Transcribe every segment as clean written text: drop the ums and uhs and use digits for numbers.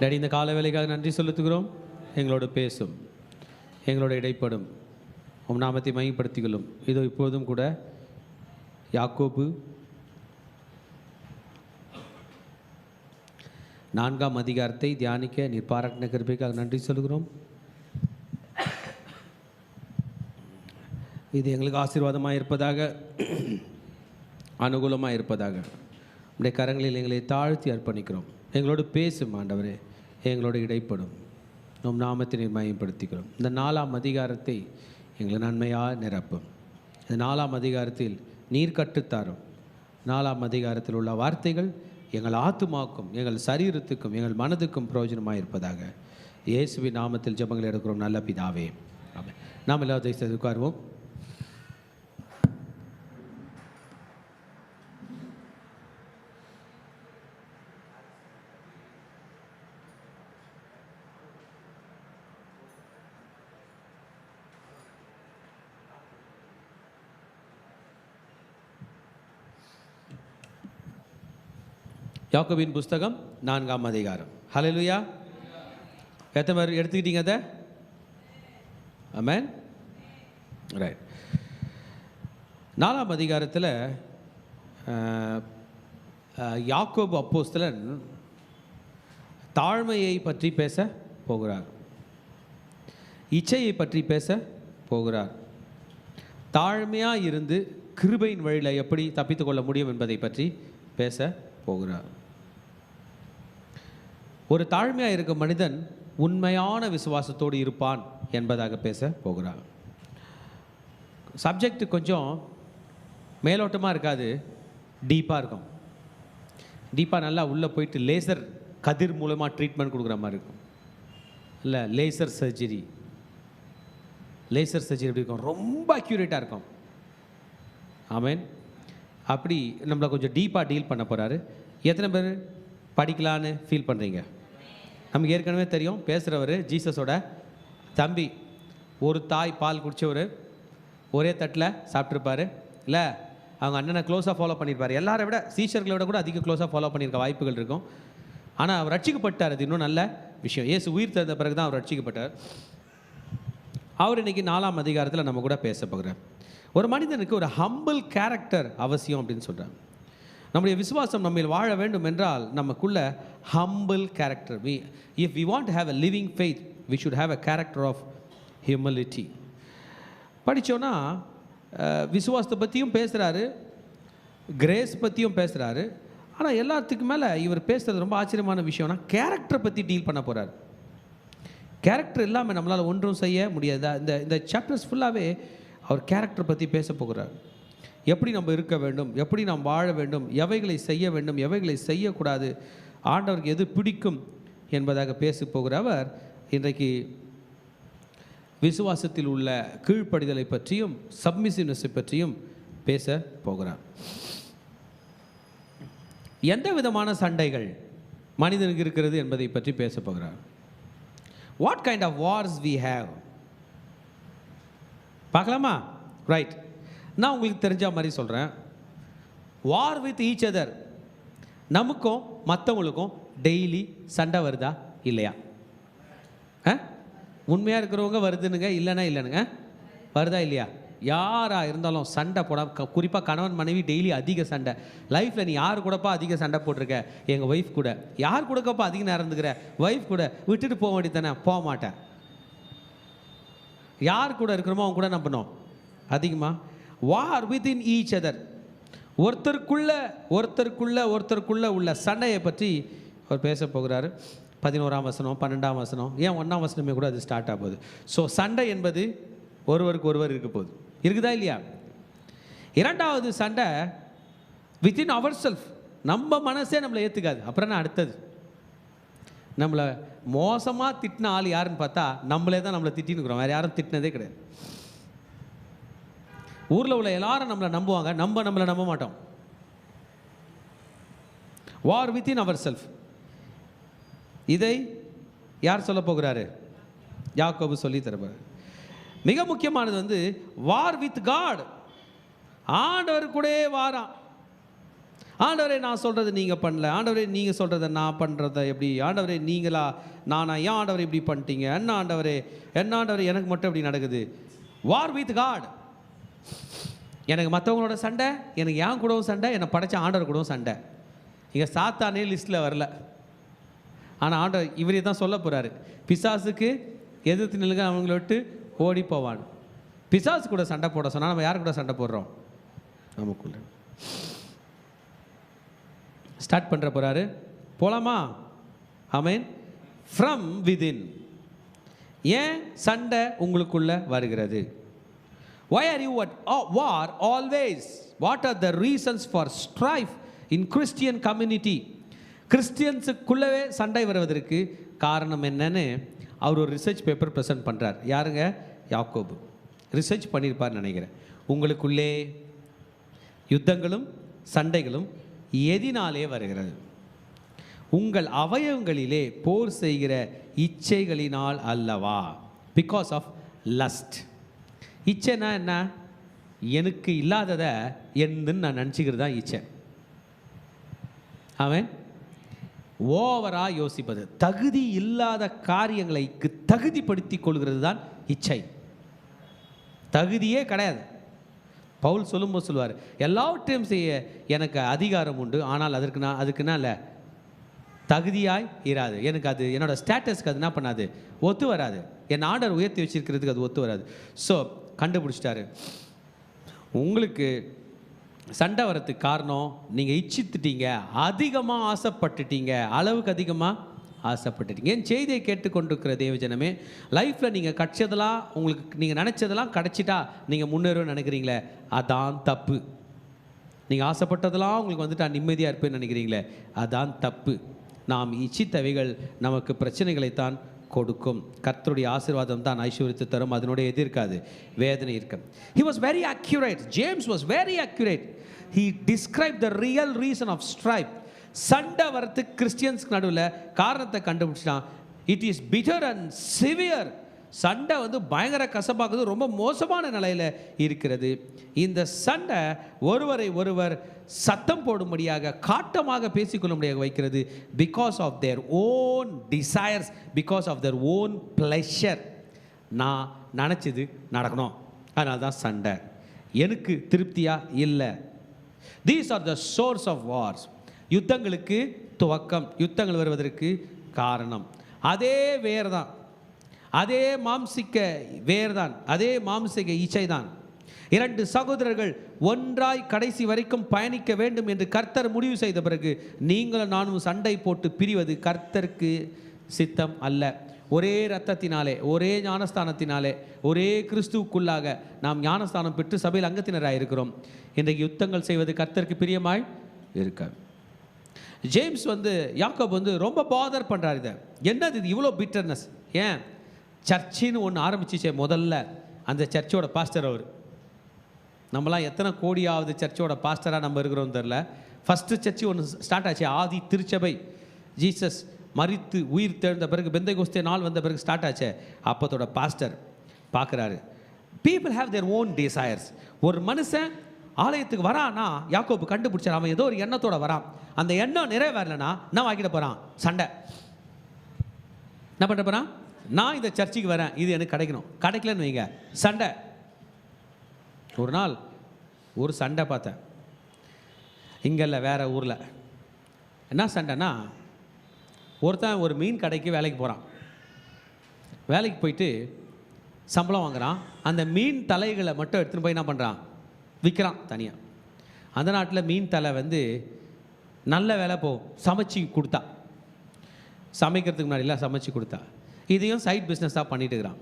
Daddy, இந்த கால வேலைக்காக நன்றி செலுத்துகிறோம். எங்களோடு பேசும், எங்களோட இடைப்படும், உம் நாமத்தை மையப்படுத்திக்கொள்ளும். இதோ இப்போதும் கூட யாக்கோபு 4ஆம் அதிகாரத்தை தியானிக்க நீர் பாராட்டின கிருபைக்காக நன்றி சொல்கிறோம். இது எங்களுக்கு ஆசீர்வாதமாக இருப்பதாக, அனுகூலமாக இருப்பதாக உடைய கரங்களில் எங்களை தாழ்த்தி அர்ப்பணிக்கிறோம். எங்களோடு பேசும் ஆண்டவரே, எங்களோடு இடைப்படும், நம் நாமத்தை நீர் மையப்படுத்திக்கிறோம். இந்த 4ஆம் அதிகாரத்தை எங்களை நன்மையாக நிரப்பும். இந்த 4ஆம் அதிகாரத்தில் நீர் கற்றுத்தாரும். 4ஆம் அதிகாரத்தில் உள்ள வார்த்தைகள் எங்கள் ஆத்துமாக்கும், எங்கள் சரீரத்துக்கும், எங்கள் மனதுக்கும் பிரயோஜனமாக இருப்பதாக இயேசுவின் நாமத்தில் ஜெபங்கள் எடுக்கிறோம் நல்ல பிதாவே, ஆமென். நாம் எல்லாத்தையும் உட்காருவோம். யாக்கோபின் புஸ்தகம் 4ஆம் அதிகாரம். ஹல்லேலூயா. எத்தனை பேர் எடுத்துக்கிட்டீங்க அதை? ஆமென். ரைட். 4ஆம் அதிகாரத்தில் யாக்கோபு அப்போஸ்தலன் தாழ்மையை பற்றி பேச போகிறார், இச்சையை பற்றி பேச போகிறார். தாழ்மையாக இருந்து கிருபையின் வழியில் எப்படி தப்பித்து கொள்ள முடியும் என்பதை பற்றி பேச போகிறார். ஒரு தாழ்மையாக இருக்க மனிதன் உண்மையான விசுவாசத்தோடு இருப்பான் என்பதாக பேச போகிறார். சப்ஜெக்ட் கொஞ்சம் மேலோட்டமாக இருக்காது, டீப்பாக இருக்கும். டீப்பாக நல்லா உள்ளே போயிட்டு லேசர் கதிர் மூலமாக ட்ரீட்மெண்ட் கொடுக்குற மாதிரி இருக்கும். இல்லை, லேசர் சர்ஜரி எப்படி இருக்கும்? ரொம்ப அக்யூரேட்டாக இருக்கும். ஆமென். அப்படி நம்மளை கொஞ்சம் டீப்பாக டீல் பண்ண போகிறாரு. எத்தனை பேர் படிக்கலான்னு ஃபீல் பண்ணுறீங்க? நமக்கு ஏற்கனவே தெரியும், பேசுகிறவர் ஜீசஸோட தம்பி. ஒரு தாய் பால் குடித்தவர், ஒரே தட்டில் சாப்பிட்ருப்பார். இல்லை, அவங்க அண்ணனை க்ளோஸாக ஃபாலோ பண்ணியிருப்பார். எல்லாரை விட, சீஷர்களை விட கூட அதிக க்ளோஸாக ஃபாலோ பண்ணியிருக்க வாய்ப்புகள் இருக்கும். ஆனால் அவர் ரட்சிக்கப்பட்டார். அது இன்னும் நல்ல விஷயம். இயேசு உயிர் தெரிந்த பிறகு தான் அவர் ரட்சிக்கப்பட்டார். அவர் இன்றைக்கி 4ஆம் அதிகாரத்தில் நம்ம கூட பேச போகிறார். ஒரு மனிதனுக்கு ஒரு ஹம்பிள் கேரக்டர் அவசியம் அப்படின்னு சொல்கிறார். நம்முடைய விசுவாசம் நம்ம வாழ வேண்டும் என்றால் நமக்குள்ள humble character. If we want to have a living faith, we should have a character of humility. படித்தோன்னா விசுவாசத்தை பற்றியும் பேசுகிறாரு, கிரேஸ் பற்றியும் பேசுகிறாரு. ஆனால் எல்லாத்துக்கும் மேலே இவர் பேசுகிறது ரொம்ப ஆச்சரியமான விஷயம்னா கேரக்டரை பற்றி டீல் பண்ண போகிறார். கேரக்டர் இல்லாமல் நம்மளால் ஒன்றும் செய்ய முடியாது. இந்த சாப்டர்ஸ் ஃபுல்லாகவே அவர் கேரக்டர் பற்றி பேச போகிறார். எப்படி நம்ம இருக்க வேண்டும், எப்படி நாம் வாழ வேண்டும், எவைகளை செய்ய வேண்டும், எவைகளை செய்யக்கூடாது, ஆண்டவருக்கு எது பிடிக்கும் என்பதாக பேச போகிற அவர் இன்றைக்கு விசுவாசத்தில் உள்ள கீழ்ப்படிதலை பற்றியும் சப்மிசிவ்னஸை பற்றியும் பேச போகிறார். எந்த விதமான சண்டைகள் மனிதனுக்கு இருக்கிறது என்பதை பற்றி பேச போகிறார். What kind of wars we have பார்க்கலாமா? ரைட். நான் உங்களுக்கு தெரிஞ்ச மாதிரி சொல்கிறேன். War with each other. நமக்கும் மற்றவங்களுக்கும் டெய்லி சண்டை வருதா இல்லையா? உண்மையாக இருக்கிறவங்க வருதுனுங்க, இல்லைனுங்க. வருதா இல்லையா? யாராக இருந்தாலும் சண்டை போட, குறிப்பாக கணவன் மனைவி டெய்லி அதிக சண்டை. லைஃப்பில் நீ யார் கூடப்பா அதிக சண்டை போட்டிருக்க? எங்கள் ஒய்ஃப் கூட. யார் கூடக்கப்பா அதிக நேரம் இருந்துக்கிற? ஒய்ஃப் கூட. விட்டுட்டு போக வேண்டியது தானே? போக மாட்டேன். யார் கூட இருக்கிறோமோ அவங்க கூட நம்பணும் அதிகமாக. வார் வித்தின் ஈச் அதர். ஒருத்தருக்குள்ள உள்ள சண்டையை பற்றி அவர் பேச போகிறாரு. 11ஆம் வசனம், 12ஆம் வசனம், ஏன் 1ஆம் வசனமே கூட அது ஸ்டார்ட் ஆகுது. ஸோ சண்டை என்பது ஒருவருக்கு ஒருவர் இருக்க போகுது. இருக்குதா இல்லையா? இரண்டாவது சண்டை வித்தின் அவர் செல்ஃப். நம்ம மனசே நம்மளை ஏற்றுக்காது. அப்புறம் நான் அடுத்தது நம்மளை மோசமாக திட்டின ஆள் யாருன்னு பார்த்தா நம்மளே தான் நம்மளை திட்டினுக்கிறோம். வேறு யாரும் திட்டினதே கிடையாது. ஊரில் உள்ள எல்லாரும் நம்மளை நம்புவாங்க, நம்மளை நம்ப மாட்டோம். வார் வித்தின் அவர் செல்ஃப். இதை யார் சொல்ல போகிறாரு? யாக்கோபு சொல்லி தருவார். மிக முக்கியமானது வார் வித் காட். ஆண்டவர் கூட வாரான். ஆண்டவரே நான் சொல்கிறது நீங்கள் பண்ணல, ஆண்டவரே நீங்கள் சொல்கிறத நான் பண்ணுறத எப்படி, ஆண்டவரே நீங்களா நானா, ஏன் ஆண்டவரே இப்படி பண்ணிட்டீங்க, என்ன ஆண்டவரே எனக்கு மட்டும் இப்படி நடக்குது. War with God. எனக்கு மற்றவங்களோட சண்டை, எனக்கு ஏன் கூடவும் சண்டை, என்னை படைச்ச ஆண்டவர் கூடவும் சண்டை. இங்கே சாத்தானே லிஸ்ட்டில் வரல, ஆனால் ஆண்டவர் இவரே தான் சொல்ல போகிறாரு, பிசாசுக்கு எதிர்த்து நிலுங்க, அவங்கள விட்டு ஓடி போவான். பிசாசு கூட சண்டை போட சொன்னால் நம்ம யார் கூட சண்டை போடுறோம்? நமக்குள்ள. ஸ்டார்ட் பண்ணுற போகிறாரு, போலாமா? ஆமென். From within. ஏன் சண்டை உங்களுக்குள்ள வருகிறது? Why are you at war always? What are the reasons for strife in Christian community? கிறிஸ்டியன்ஸுக்குள்ளவே சண்டை வருவதற்கு காரணம் என்னன்னு அவர் ஒரு ரிசர்ச் பேப்பர் ப்ரெசென்ட் பண்ணுறார். யாருங்க? யாக்கோபு ரிசர்ச் பண்ணியிருப்பார்னு நினைக்கிறேன். உங்களுக்குள்ளே யுத்தங்களும் சண்டைகளும் எதினாலே வருகிறது? உங்கள் அவயவங்களிலே போர் செய்கிற இச்சைகளினால் அல்லவா? Because of lust. இச்சைனா என்ன? எனக்கு இல்லாததை என்னன்னு நான் நினச்சிக்கிறது தான் இச்சை. அவன் ஓவராக யோசிப்பது, தகுதி இல்லாத காரியங்களுக்கு தகுதிப்படுத்தி கொள்கிறது தான் இச்சை. தகுதியே கிடையாது. பவுல் சொல்லும்போது சொல்லுவார், எல்லாவற்றையும் செய்ய எனக்கு அதிகாரம் உண்டு, ஆனால் அதுக்குன்னா இல்லை, தகுதியாய் இராது. எனக்கு அது என்னோடய ஸ்டேட்டஸ்க்கு அது என்ன பண்ணாது, ஒத்து வராது. என் ஆர்டர் உயர்த்தி வச்சிருக்கிறதுக்கு அது ஒத்து வராது. ஸோ கண்டுபிடிச்சிட்டாரு, உங்களுக்கு சண்டை வரத்துக்கு காரணம் நீங்கள் இச்சித்துட்டீங்க, அதிகமாக ஆசைப்பட்டுட்டீங்க, அளவுக்கு அதிகமாக ஆசைப்பட்டுட்டீங்க. என் செய்தியை கேட்டுக்கொண்டிருக்கிற தேவஜனமே, லைஃப்பில் நீங்கள் கிடைச்சதெல்லாம், உங்களுக்கு நீங்கள் நினச்சதெல்லாம் கிடச்சிட்டா நீங்கள் முன்னேறுன்னு நினைக்கிறீங்களே, அதான் தப்பு. நீங்கள் ஆசைப்பட்டதெல்லாம் உங்களுக்கு வந்துட்டா நிம்மதியாக இருப்பேன்னு நினைக்கிறீங்களே, அதான் தப்பு. நாம் இச்சித்தவைகள் நமக்கு பிரச்சனைகளைத்தான் கொடுக்கும். கர்த்தருடைய ஆசீர்வாதம் தான் ஐஸ்வர்யத்தை தரும், அதனுடைய எது இருக்காது, வேதனை இருக்கும். He was very accurate. James was very accurate. He described the real reason of strife. சண்டை வரத்துக்கு கிறிஸ்டியன்ஸ்க்கு நடுவில் காரணத்தை கண்டுபிடிச்சிட்டான். It is bitter and severe. சண்டை பயங்கர கசப்பாகுது, ரொம்ப மோசமான நிலையில் இருக்கிறது. இந்த சண்டை ஒருவரை ஒருவர் சத்தம் போடும்படியாக, காட்டமாக பேசிக்கொள்ளும்படியாக வைக்கிறது. Because of their own desires, because of their own pleasure. நான் நினச்சது நடக்கணும், அதனால தான் சண்டை. எனக்கு திருப்தியாக இல்லை. These are the source of wars. யுத்தங்களுக்கு துவக்கம், யுத்தங்கள் வருவதற்கு காரணம் அதே வேர் தான், அதே மாம்சிக்க வேர் தான், அதே மாம்சிக இச்சை தான். இரண்டு சகோதரர்கள் ஒன்றாய் கடைசி வரைக்கும் பயணிக்க வேண்டும் என்று கர்த்தர் முடிவு செய்த பிறகு நீங்களும் நானும் சண்டை போட்டு பிரிவது கர்த்தருக்கு சித்தம் அல்ல. ஒரே இரத்தத்தினாலே, ஒரே ஞானஸ்தானத்தினாலே, ஒரே கிறிஸ்துவுக்குள்ளாக நாம் ஞானஸ்தானம் பெற்று சபையில் அங்கத்தினராக இருக்கிறோம். இன்றைக்கு யுத்தங்கள் செய்வது கர்த்தருக்கு பிரியமாய் இருக்க. ஜேம்ஸ் யாக்கோபு ரொம்ப பாதர் பண்ணுறாரு. இதை என்னது இது இவ்வளோ பிட்டர்னஸ்? ஏன்? சர்ச்சின்னு ஒன்று ஆரம்பிச்சிச்சே முதல்ல, அந்த சர்ச்சோட பாஸ்டர் அவர். நம்மளாம் எத்தனை கோடியாவது சர்ச்சோட பாஸ்டராக நம்ம இருக்கிறோம் தெரில. ஃபஸ்ட்டு சர்ச்சு ஒன்று ஸ்டார்ட் ஆச்சு, ஆதி திருச்சபை. ஜீசஸ் மரித்து உயிர் தெழுந்த பிறகு, பெந்தைகோஸ்தே நாள் வந்த பிறகு ஸ்டார்ட் ஆச்சு. அப்பத்தோட பாஸ்டர் பார்க்குறாரு, people have their own desires. ஒரு மனுஷன் ஆலயத்துக்கு வரான்னா யாக்கோபு கண்டுபிடிச்சார், அவன் ஏதோ ஒரு எண்ணத்தோட வரான். அந்த எண்ணம் நிறைவேறலைன்னா என்ன ஆகிட போகிறான்? சண்டை. என்ன பண்ண போகிறான்? நான் இந்த சர்ச்சுக்கு வரேன், இது எனக்கு கிடைக்கணும், கிடைக்கலன்னு வைங்க, சண்டை. ஒரு நாள் ஒரு சண்டை பார்த்தேன், இங்கே இல்லை வேறு ஊரில். என்ன சண்டைன்னா, ஒருத்தன் ஒரு மீன் கடைக்கு வேலைக்கு போகிறான். வேலைக்கு போயிட்டு சம்பளம் வாங்குகிறான். அந்த மீன் தலைகளை மட்டும் எடுத்துகிட்டு போய் என்ன பண்ணுறான்? விற்கிறான் தனியாக. அந்த நாட்டில் மீன் தலை நல்ல வேலை போகும். சமைச்சு கொடுத்தா, சமைக்கிறதுக்கு முன்னாடிலாம் சமைச்சு கொடுத்தா, இதையும் சைட் பிஸ்னஸாக பண்ணிட்டு இருக்கிறான்.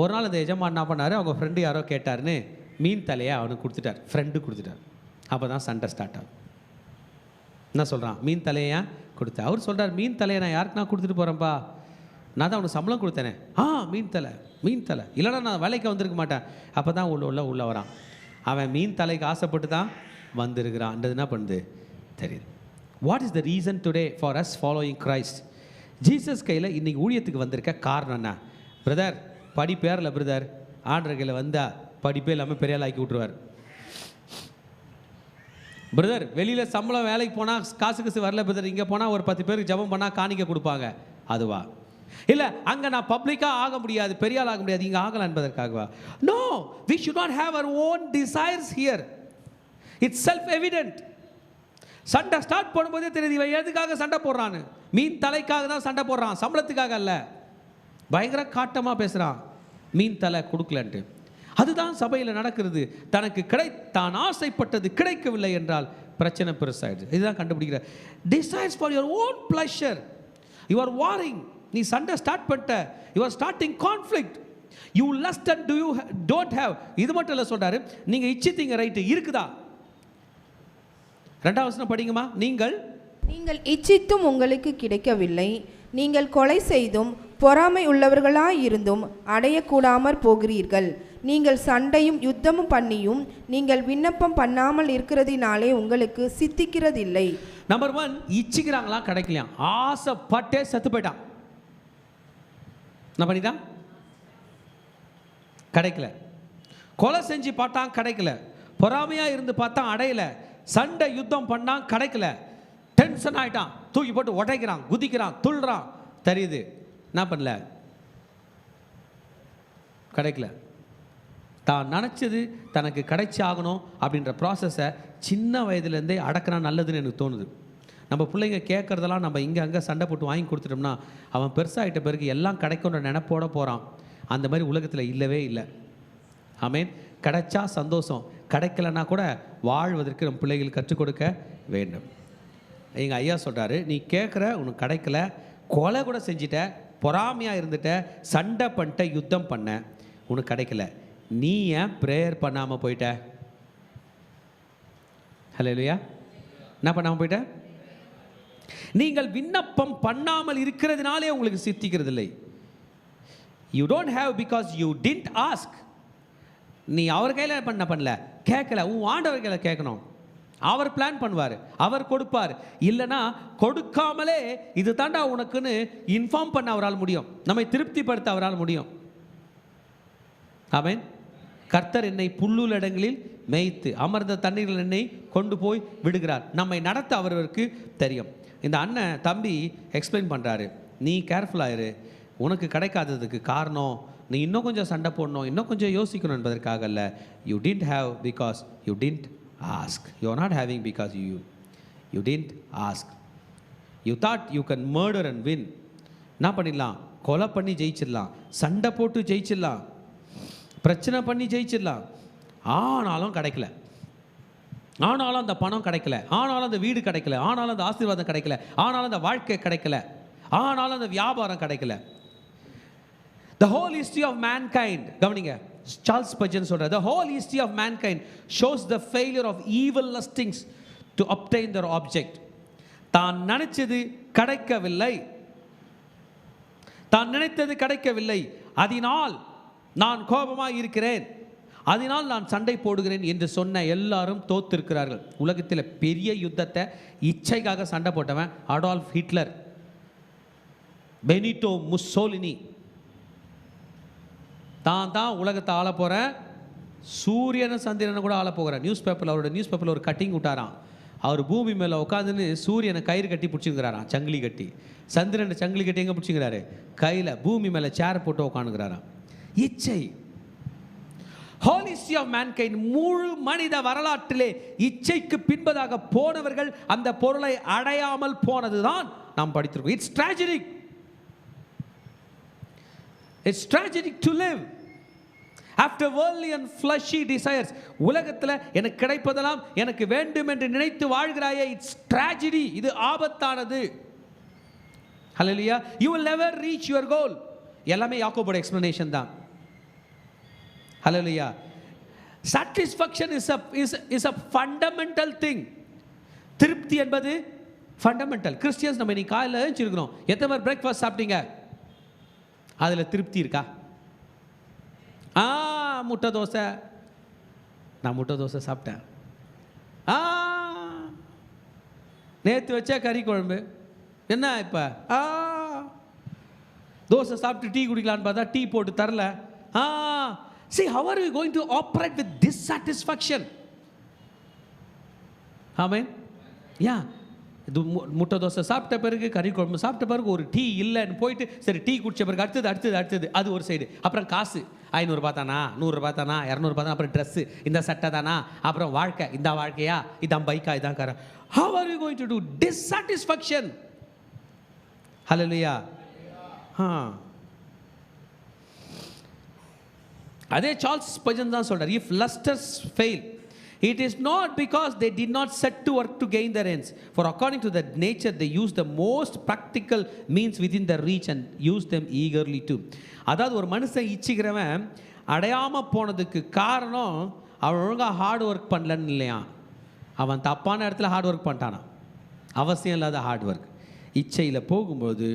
ஒரு நாள் அந்த எஜமான் என்ன பண்ணார், அவங்க ஃப்ரெண்டு யாரோ கேட்டாருன்னு மீன் தலையை அவனுக்கு கொடுத்துட்டார், ஃப்ரெண்டு கொடுத்துட்டார். அப்போ தான் சண்டை ஸ்டார்ட் ஆகும். என்ன சொல்கிறான்? மீன் தலையை கொடுத்தேன். அவர் சொல்கிறார், மீன் தலையை நான் யாருக்கு நான் கொடுத்துட்டு போகிறேன்ப்பா, நான் தான் அவனுக்கு சம்பளம் கொடுத்தேனே. மீன் தலை, மீன் தலை இல்லைனா நான் வேலைக்கு வந்திருக்க மாட்டேன். அப்போ தான் உள்ள வரான். அவன் மீன் தலைக்கு ஆசைப்பட்டு தான் வந்திருக்கிறான்ன்றது என்ன பண்ணுது தெரியுது. What is the reason today for us following Christ? Jesus கையில் இன்றைக்கி ஊழியத்துக்கு வந்திருக்க காரணம் என்ன? பிரதர் படிப்பேரில் பிரதர் ஆண்டர் கையில் வந்தால் படிப்பே இல்லாமல் பெரிய ஆள் ஆக்கி விட்ருவார். பிரதர் வெளியில் சம்பளம் வேலைக்கு போனால் காசு வரல பிரதர், இங்கே போனால் ஒரு 10 பேருக்கு ஜெபம் பண்ணால் காணிக்க கொடுப்பாங்க, அதுவா? இல்லை அங்கே நான் பப்ளிக்காக ஆக முடியாது, பெரிய ஆள் ஆக முடியாது, இங்கே ஆகலாம் என்பதற்காகவா? No, we should not have our own desires here. It's self evident. சண்டை ஸ்டார்ட் பண்ணும்போதே தெரியுது இவன் எதுக்காக சண்டை போடுறான்னு. மீன் தலைக்காக தான் சண்டை போடுறான், சம்பளத்துக்காக அல்ல. பயங்கர காட்டமாக பேசுகிறான், மீன் தலை கொடுக்கலன்ட்டு. அதுதான் சபையில் நடக்கிறது. தனக்கு தான் ஆசைப்பட்டது கிடைக்கவில்லை என்றால் பிரச்சனை பெருசாயிடுது. இதுதான் கண்டுபிடிக்கிற. Desires for your own pleasure, you are worrying. நீ சண்டை ஸ்டார்ட் பண்ணிட்ட, you are starting conflict. You lost and to you don't have. இது மட்டும் இல்லை சொல்றாரு, நீங்க இச்சித்தீங்க, ரைட்டு இருக்குதா? 2வது வசனம் படிங்கம்மா. நீங்கள் இச்சித்தும் உங்களுக்கு கிடைக்கவில்லை, நீங்கள் கொலை செய்தும் பொறாமை உள்ளவர்களாயிருந்தும் அடையக்கூடாமற் போகிறீர்கள். நீங்கள் சண்டையும் யுத்தமும் பண்ணியும் நீங்கள் விண்ணப்பம் பண்ணாமல் இருக்கிறதினாலே உங்களுக்கு சித்திக்கிறதில்லை. நம்பர் 1, இச்சிக்கிறாங்களா, கிடைக்கலையா? ஆசைப்பட்டே செத்து போயிட்டான். என்ன பண்ணிட்டான்? கிடைக்கல. கொலை செஞ்சு பார்த்தான், கிடைக்கல. பொறாமையா இருந்து பார்த்தான், அடையல. சண்டை யுத்தம் பண்ணான், கிடைக்கல. டென்ஷன் ஆயிட்டான், தூக்கி போட்டு உடைக்கிறான், குதிக்கிறான், துள்ளுறான். தெரியுது, என்ன பண்ணல? கிடைக்கல. தான் நினச்சது தனக்கு கிடைச்சி ஆகணும் அப்படின்ற ப்ராசஸை சின்ன வயதுலேருந்தே அடக்கினா நல்லதுன்னு எனக்கு தோணுது. நம்ம பிள்ளைங்க கேட்குறதெல்லாம் நம்ம இங்கே அங்கே சண்டை போட்டு வாங்கி கொடுத்துட்டோம்னா அவன் பெருசாகிட்ட பிறகு எல்லாம் கிடைக்கும்ன்ற நினைப்போட போகிறான். அந்த மாதிரி உலகத்தில் இல்லவே இல்லை. ஆமேன். கிடைச்சா சந்தோஷம், கிடைக்கலன்னா கூட வாழ்வதற்கு நம்ம பிள்ளைகள் கற்றுக் கொடுக்க வேண்டும். எங்கள் ஐயா சொல்கிறாரு, நீ கேட்குற, உனக்கு கிடைக்கல, கொலை கூட செஞ்சிட்ட, பொறாமையாக இருந்துட்ட, சண்டை பண்ணிட்ட, யுத்தம் பண்ண, உனக்கு கிடைக்கல, நீ ஏன் ப்ரேயர் பண்ணாமல் போயிட்ட? ஹல்லேலூயா. என்ன பண்ணாமல் போயிட்ட? நீங்கள் விண்ணப்பம் பண்ணாமல் இருக்கிறதுனாலே உங்களுக்கு சித்திக்கிறது இல்லை. You don't have because you didn't ask. நீ அவர் கையில் பண்ணல, கேட்கல. உன் ஆண்டவர் கையில் கேட்கணும். அவர் பிளான் பண்ணுவார், அவர் கொடுப்பார். இல்லைனா கொடுக்காமலே இது தாண்டா உனக்குன்னு இன்ஃபார்ம் பண்ண அவரால் முடியும், நம்மை திருப்திப்படுத்த அவரால் முடியும். ஆமென். கர்த்தர் என்னை புல்லுள்ள இடங்களில் மேய்த்து அமர்ந்த தண்ணீர்கள் என்னை கொண்டு போய் விடுகிறார். நம்மை நடத்த அவருக்கு தெரியும். இந்த அண்ணன் தம்பி எக்ஸ்பிளைன் பண்ணுறாரு, நீ கேர்ஃபுல்லாயிரு, உனக்கு கிடைக்காததுக்கு காரணம் நீ இன்னும் கொஞ்சம் சண்டை போடணும், இன்னும் கொஞ்சம் யோசிக்கணும் என்பதற்காக அல்ல. You didn't have because you didn't ask. You are not having because you didn't ask. You thought you can murder and win. என்ன பண்ணிடலாம்? கொலை பண்ணி ஜெயிச்சிடலாம், சண்டை போட்டு ஜெயிச்சிடலாம், பிரச்சனை பண்ணி ஜெயிச்சிடலாம். ஆனாலும் கிடைக்கல, ஆனாலும் அந்த பணம் கிடைக்கல, ஆனாலும் அந்த வீடு கிடைக்கல, ஆனாலும் அந்த ஆசீர்வாதம் கிடைக்கல, ஆனாலும் அந்த வாழ்க்கை கிடைக்கல, ஆனாலும் அந்த வியாபாரம் கிடைக்கல. The whole history of mankind, கவனிங்க, சார்ல்ஸ் ஸ்பர்ஜன் சொல்றார், the whole history of mankind shows the failure of evil lustings to obtain their object. தான் நினைச்சது கிடைக்கவில்லை, தான் நினைத்தது கிடைக்கவில்லை, அதனால் நான் கோபமாக இருக்கிறேன், அதனால் நான் சண்டை போடுகிறேன் என்று சொன்ன எல்லாரும் தோத்திருக்கிறார்கள். உலகத்தில் பெரிய யுத்தத்தை இச்சைக்காக சண்டை போட்டவன் அடால்ஃப் ஹிட்லர், பெனிட்டோ முசோலினி. தான் உலகத்தை ஆள போகிறேன், சூரியனை சந்திரனை கூட ஆள போகிறேன். அவரோட நியூஸ் பேப்பரில் ஒரு கட்டிங் விட்டாராம். அவர் பூமி மேலே உட்காந்துன்னு சூரியனை கயிறு கட்டி பிடிச்சிக்கிறாராம், சங்கிலி கட்டி. சந்திரனை சங்கிலி கட்டி எங்கே பிடிச்சிக்கிறாரு? கையில். பூமி மேலே சேர் போட்டு உட்காந்துக்கிறாராம். இச்சை. Whole history of mankind, முழு மனித வரலாற்றிலே இச்சைக்கு பின்பதாக போனவர்கள் அந்த பொருளை அடையாமல் போனதுதான் நாம் படித்திருக்கோம். It's tragic. It's tragic to live after worldly and fleshy desires. உலகத்தில் எனக்கு கிடைப்பதெல்லாம் எனக்கு வேண்டும் என்று நினைத்து வாழ்கிறாயே, it's tragedy. இது ஆபத்தானது. Hallelujah. You will never reach your goal. எல்லாமே யாக்கோபோட எக்ஸ்பிளனேஷன் தான். Hallelujah. Satisfaction is a fundamental thing. திருப்தி என்பது ஃபண்டமெண்டல். கிறிஸ்டியன்ஸ் நம்ம இன்னைக்கு காலையில் எழுந்திருக்கிறோம், எத்தனை பேர் பிரேக்ஃபாஸ்ட் சாப்பிட்டீங்க? அதில் திருப்தி இருக்கா? முட்டை தோசை, நான் முட்டை தோசை சாப்பிட்டேன். நேற்று வச்ச கறி குழம்பு, என்ன இப்போ தோசை சாப்பிட்டு டீ குடிக்கலான்னு பார்த்தா டீ போட்டு தரல. See, how are we going to operate with dissatisfaction? ஆமென். யா, இது முட்டை தோசை சாப்பிட்ட பிறகு, கறி குழம்பு சாப்பிட்ட பிறகு, ஒரு டீ இல்லைன்னு போயிட்டு சரி டீ குடிச்ச பிறகு அடுத்தது அது ஒரு சைடு. அப்புறம் காசு 500 தானா, 100 தானா, 200 தானா, அப்புறம் ட்ரெஸ்ஸு இந்த சட்டை தானா, அப்புறம் வாழ்க்கை இந்த வாழ்க்கையா, இதான் பைக்கா, இதான் காரா. How are you going to do? Dissatisfaction. Hallelujah. அதே சார்ல்ஸ் ஸ்பர்ஜன் தான் சொல்றார், if lusters fail, it is not because they did not set to work to gain their ends, for according to their nature they use the most practical means within their reach and use them eagerly too. அதாவது ஒரு மனுஷன் இச்சிக்கிறவன் அடையாம போனதுக்கு காரணம் அவன் ஒழுங்காக hard work பண்ணலன்னு இல்லையா, அவன் தப்பான இடத்துல ஹார்ட் ஒர்க் பண்ணிட்டானா. அவசியம் இல்லாத ஹார்ட் ஒர்க். இச்சையில் போகும்போது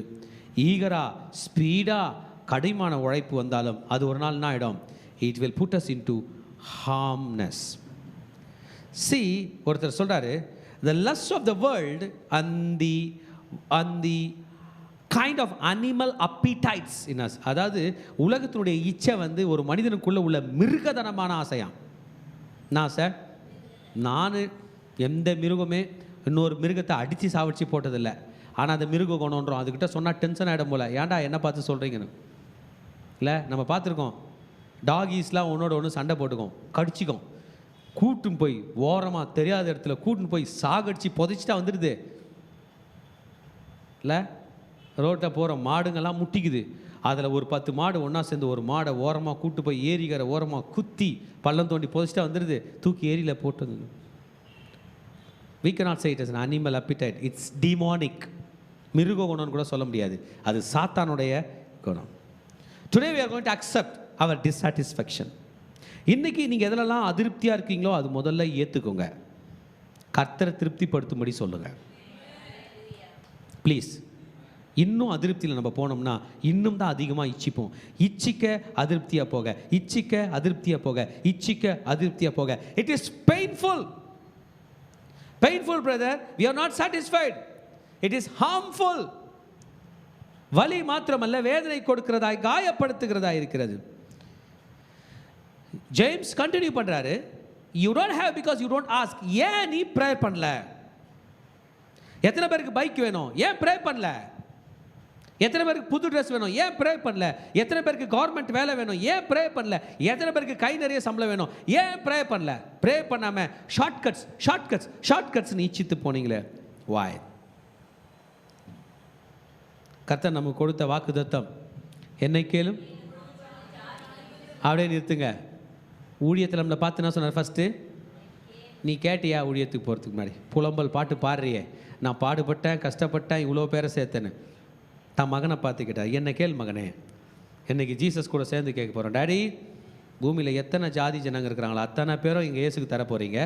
ஈகரா ஸ்பீடாக கடினமான உழைப்பு வந்தாலும் அது ஒரு நாள் என்ன ஆகிடும், it will put us into harmness. See, ஒருத்தர் சொல்கிறாரு, the lust of the world and the kind of animal appetites in us. அதாவது உலகத்தினுடைய இச்சை வந்து ஒரு மனிதனுக்குள்ளே உள்ள மிருகதனமான ஆசையாம். நான் சார், நான் எந்த மிருகமே இன்னொரு மிருகத்தை அடித்து சாவடிச்சு போட்டதில்லை. ஆனால் அந்த மிருக குணம்ன்றோம், அதுக்கிட்ட சொன்னால் டென்ஷன் ஆகிடும் போல், ஏன்டா என்ன பார்த்து சொல்கிறீங்கன்னு. இல்லை, நம்ம பார்த்துருக்கோம், டாகீஸ்லாம் ஒன்றோட ஒன்று சண்டை போட்டுக்கும், கடிச்சிக்கும், கூட்டுன்னு போய் ஓரமாக தெரியாத இடத்துல கூட்டுன்னு போய் சாகடிச்சு புதைச்சிட்டா வந்துடுது. இல்லை, ரோட்டில் போகிற மாடுங்கள்லாம் முட்டிக்குது, அதில் ஒரு 10 மாடு ஒன்றா சேர்ந்து ஒரு மாடை ஓரமாக கூட்டு போய் ஏரிக்கிற ஓரமாக குத்தி பள்ளம் தோண்டி புதைச்சிட்டா வந்துடுது, தூக்கி ஏரியில் போட்டது. We cannot say it as an animal appetite. It's demonic. மிருக குணம்னு கூட சொல்ல முடியாது, அது சாத்தானுடைய குணம். Today we are going to accept our dissatisfaction. இன்னைக்கு நீங்கள் எதிலெல்லாம் அதிருப்தியாக இருக்கீங்களோ அது முதல்ல ஏற்றுக்கோங்க, கர்த்தரை திருப்திப்படுத்தும்படி சொல்லுங்கள் ப்ளீஸ். இன்னும் அதிருப்தியில் நம்ம போனோம்னா இன்னும் தான் அதிகமாக இச்சிப்போம். இச்சிக்க அதிருப்தியாக போக, இச்சிக்க அதிருப்தியாக போக, இச்சிக்க அதிருப்தியாக போக. It is painful. Painful, brother. We are not satisfied. It is harmful. வலி மாத்திரமல்ல, வேதனை கொடுக்கிறதாய், காயப்படுத்துகிறதாய் இருக்கிறது. ஜேம்ஸ் கண்டினியூ பண்றாரு, you don't have because you don't ask. ஏன் நீ ப்ரேயர் பண்ணல? எத்தனை பேருக்கு பைக் வேணும், ஏன் ப்ரேயர் பண்ணல? எத்தனை பேருக்கு புது ட்ரெஸ் வேணும், ஏன் ப்ரே பண்ணல? எத்தனை பேருக்கு கவர்மெண்ட் வேலை வேணும், ஏன் ப்ரே பண்ணல? எத்தனை பேருக்கு கை நிறைய சம்பளம் வேணும், ஏன் ப்ரே பண்ணல? ப்ரே பண்ணாமல் ஷார்ட்கட்ஸ் இச்சித்து போனீங்களே, வாய். கர்த்தர் நமக்கு கொடுத்த வாக்குத்தத்தம், என்னை கேளும். அப்படியே நிறுத்துங்க. ஊழியத்தில் நம்மளை பார்த்து என்ன சொன்னார்? ஃபஸ்ட்டு நீ கேட்டியா ஊழியத்துக்கு போகிறதுக்கு முன்னாடி? புலம்பல் பாட்டு பாடுறியே, நான் பாடுபட்டேன், கஷ்டப்பட்டேன், இவ்வளோ பேரை சேர்த்தேன்னு. தான் மகனை பார்த்து கேட்டார், என்னை கேள் மகனே. இன்றைக்கி ஜீசஸ் கூட சேர்ந்து கேட்க போகிறோம், டாடி பூமியில் எத்தனை ஜாதி ஜனங்க இருக்கிறாங்களோ அத்தனை பேரும் இங்கே இயேசுக்கு தர போகிறீங்க,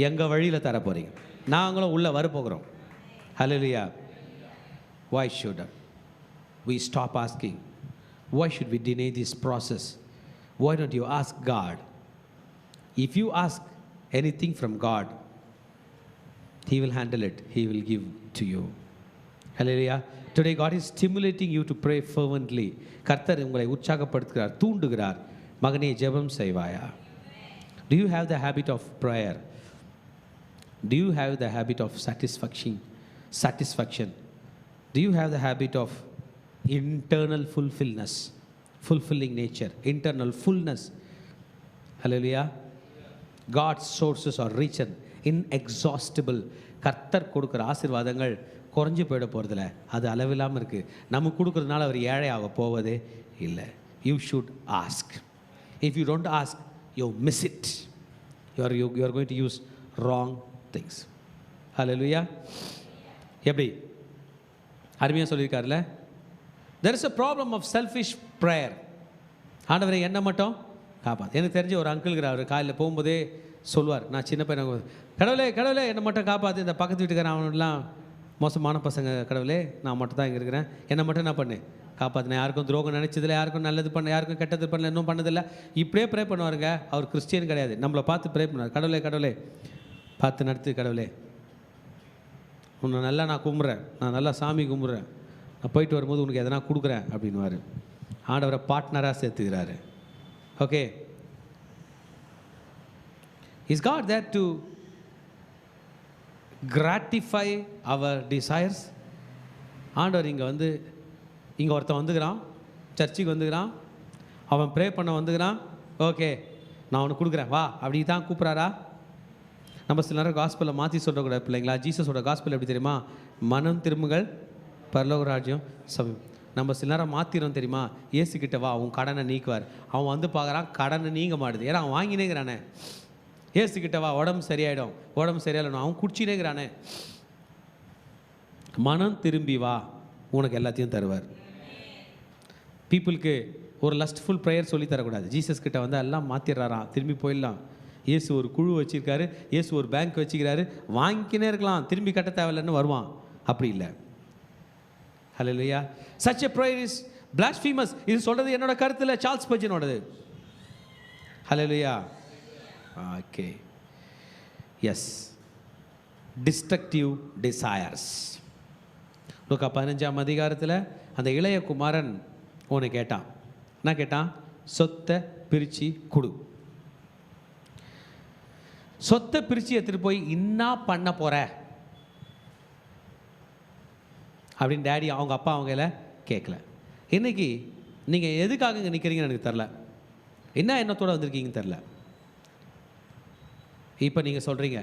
எங்கள் வழியில் தர போகிறீங்க, நாங்களும் உள்ளே வரப்போகிறோம். ஹல்லேலூயா. Why should we stop asking? Why should we deny this process? Why don't you ask God? If you ask anything from God, He will handle it. He will give to you. Hallelujah. Today God is stimulating you to pray fervently. கர்த்தர் உங்களை உற்சாகப்படுத்துகிறார், தூண்டுகிறார். மகனே ஜெபம் செய்வாயா? Do you have the habit of prayer? Do you have the habit of satisfaction? Do you have the habit of internal fulfilling nature, internal fullness? Hallelujah. God's sources are rich and inexhaustible. கர்த்தர் கொடுக்குற ஆசீர்வாதங்கள் குறைஞ்சி போயிட போகிறதில்ல, அது அளவில்லாமல் இருக்குது. நமக்கு கொடுக்குறதுனால அவர் ஏழையாக போவதே இல்லை. You should ask. If you don't ask, you miss it. You are going to use wrong things. Hallelujah. எப்படி அருமையாக சொல்லியிருக்காருல்ல, there is a problem of selfish prayer. ஆண்டவரை என்ன மட்டும் காப்பாற்று. எனக்கு தெரிஞ்ச ஒரு அங்கிள்கிறார், அவர் காலையில் போகும்போதே சொல்லுவார், நான் சின்ன பையன், கடவுளே என்னை மட்டும் காப்பாற்று, இந்த பக்கத்து வீட்டுக்காரன் அவனெல்லாம் மோசமான பசங்க, கடவுளே நான் மட்டும் தான் இங்கே இருக்கிறேன், என்னை மட்டும் என்ன பண்ணு காப்பாற்றினேன், யாருக்கும் துரோகம் நினச்சதில்லை, யாருக்கும் நல்லது பண்ண, யாருக்கும் கெட்டது பண்ணல, இன்னும் பண்ணதில்லை. இப்படியே ப்ரே பண்ணுவாருங்க. அவர் கிறிஸ்டியன் கிடையாது, நம்மளை பார்த்து ப்ரே பண்ணுவார். கடவுளே பார்த்து நடத்து, கடவுளே உன்னை நல்லா நான் கும்பிட்றேன், நான் நல்லா சாமி கும்பிட்றேன், நான் போயிட்டு வரும்போது உனக்கு எதனா கொடுக்குறேன் அப்படின்வார். ஆண்டவரை பார்ட்னராக சேர்த்துக்கிறாரு. Okay, is God there to gratify our desires. ஆண்டவர் இங்கே ஒருத்தன் வந்துக்கிறான், சர்ச்சுக்கு வந்துக்கிறான், அவன் ப்ரே பண்ண வந்துக்கிறான், ஓகே நான் அவனுக்கு கொடுக்குறேன் வா, அப்படி தான் கூப்பிட்றாரா? நம்ம சில நேரம் காஸ்பலில் மாற்றி சொல்லக்கூடாது பிள்ளைங்களா. ஜீசஸோட காஸ்பல் எப்படி தெரியுமா? மனம் திரும்புங்கள் பரலோக ராஜ்யம் சமயம். நம்ம சில நேரம் மாற்றிடும் தெரியுமா? ஏசுக்கிட்ட வா, உன் கடனை நீக்குவார். அவன் வந்து பார்க்குறான், கடனை நீங்க மாட்டுது, ஏன்னா அவன் வாங்கினேங்கிறானே. ஏசுக்கிட்ட வா, உடம்பு சரியாயிடும், உடம்பு சரியாயிடணும், அவன் குடிச்சினேங்கிறானே. மனம் திரும்பி வா, உனக்கு எல்லாத்தையும் தருவார். பீப்புளுக்கு ஒரு லஸ்ட்ஃபுல் ப்ரேயர் சொல்லி தரக்கூடாது. ஜீசஸ் கிட்ட வந்து எல்லாம் மாற்றிடுறாராம், திரும்பி போயிடலாம். இயேசு ஒரு குழு வச்சிருக்காரு, இயேசு ஒரு பேங்க் வச்சுக்கிறாரு, வாங்கிக்கினே இருக்கலாம், திரும்பி கட்ட தேவையில்லைன்னு வருவான். அப்படி இல்லை. ஹல்லேலூயா. such a prayer is blasphemous. இது சொல்றது என்னோட கருத்து இல்லை, சார்ல்ஸ் ஸ்பர்ஜனோடது. Hallelujah. Okay, yes. Destructive desires. லூக்கா 15ஆம் அதிகாரத்தில் அந்த இளைய குமாரன் ஒன்று கேட்டான். என்ன கேட்டான்? சொத்தை பிரித்து கொடு. சொத்தை பிரித்து எடுத்துகிட்டு போய் என்ன பண்ண போகிற அப்படின்னு டேடி அவங்க அப்பா அவங்கள கேட்கல. இன்றைக்கி நீங்கள் எதுக்காக இங்கே நிற்கிறீங்கன்னு எனக்கு தெரில, என்ன எண்ணத்தோடு வந்திருக்கீங்கன்னு தெரில. இப்போ நீங்கள் சொல்கிறீங்க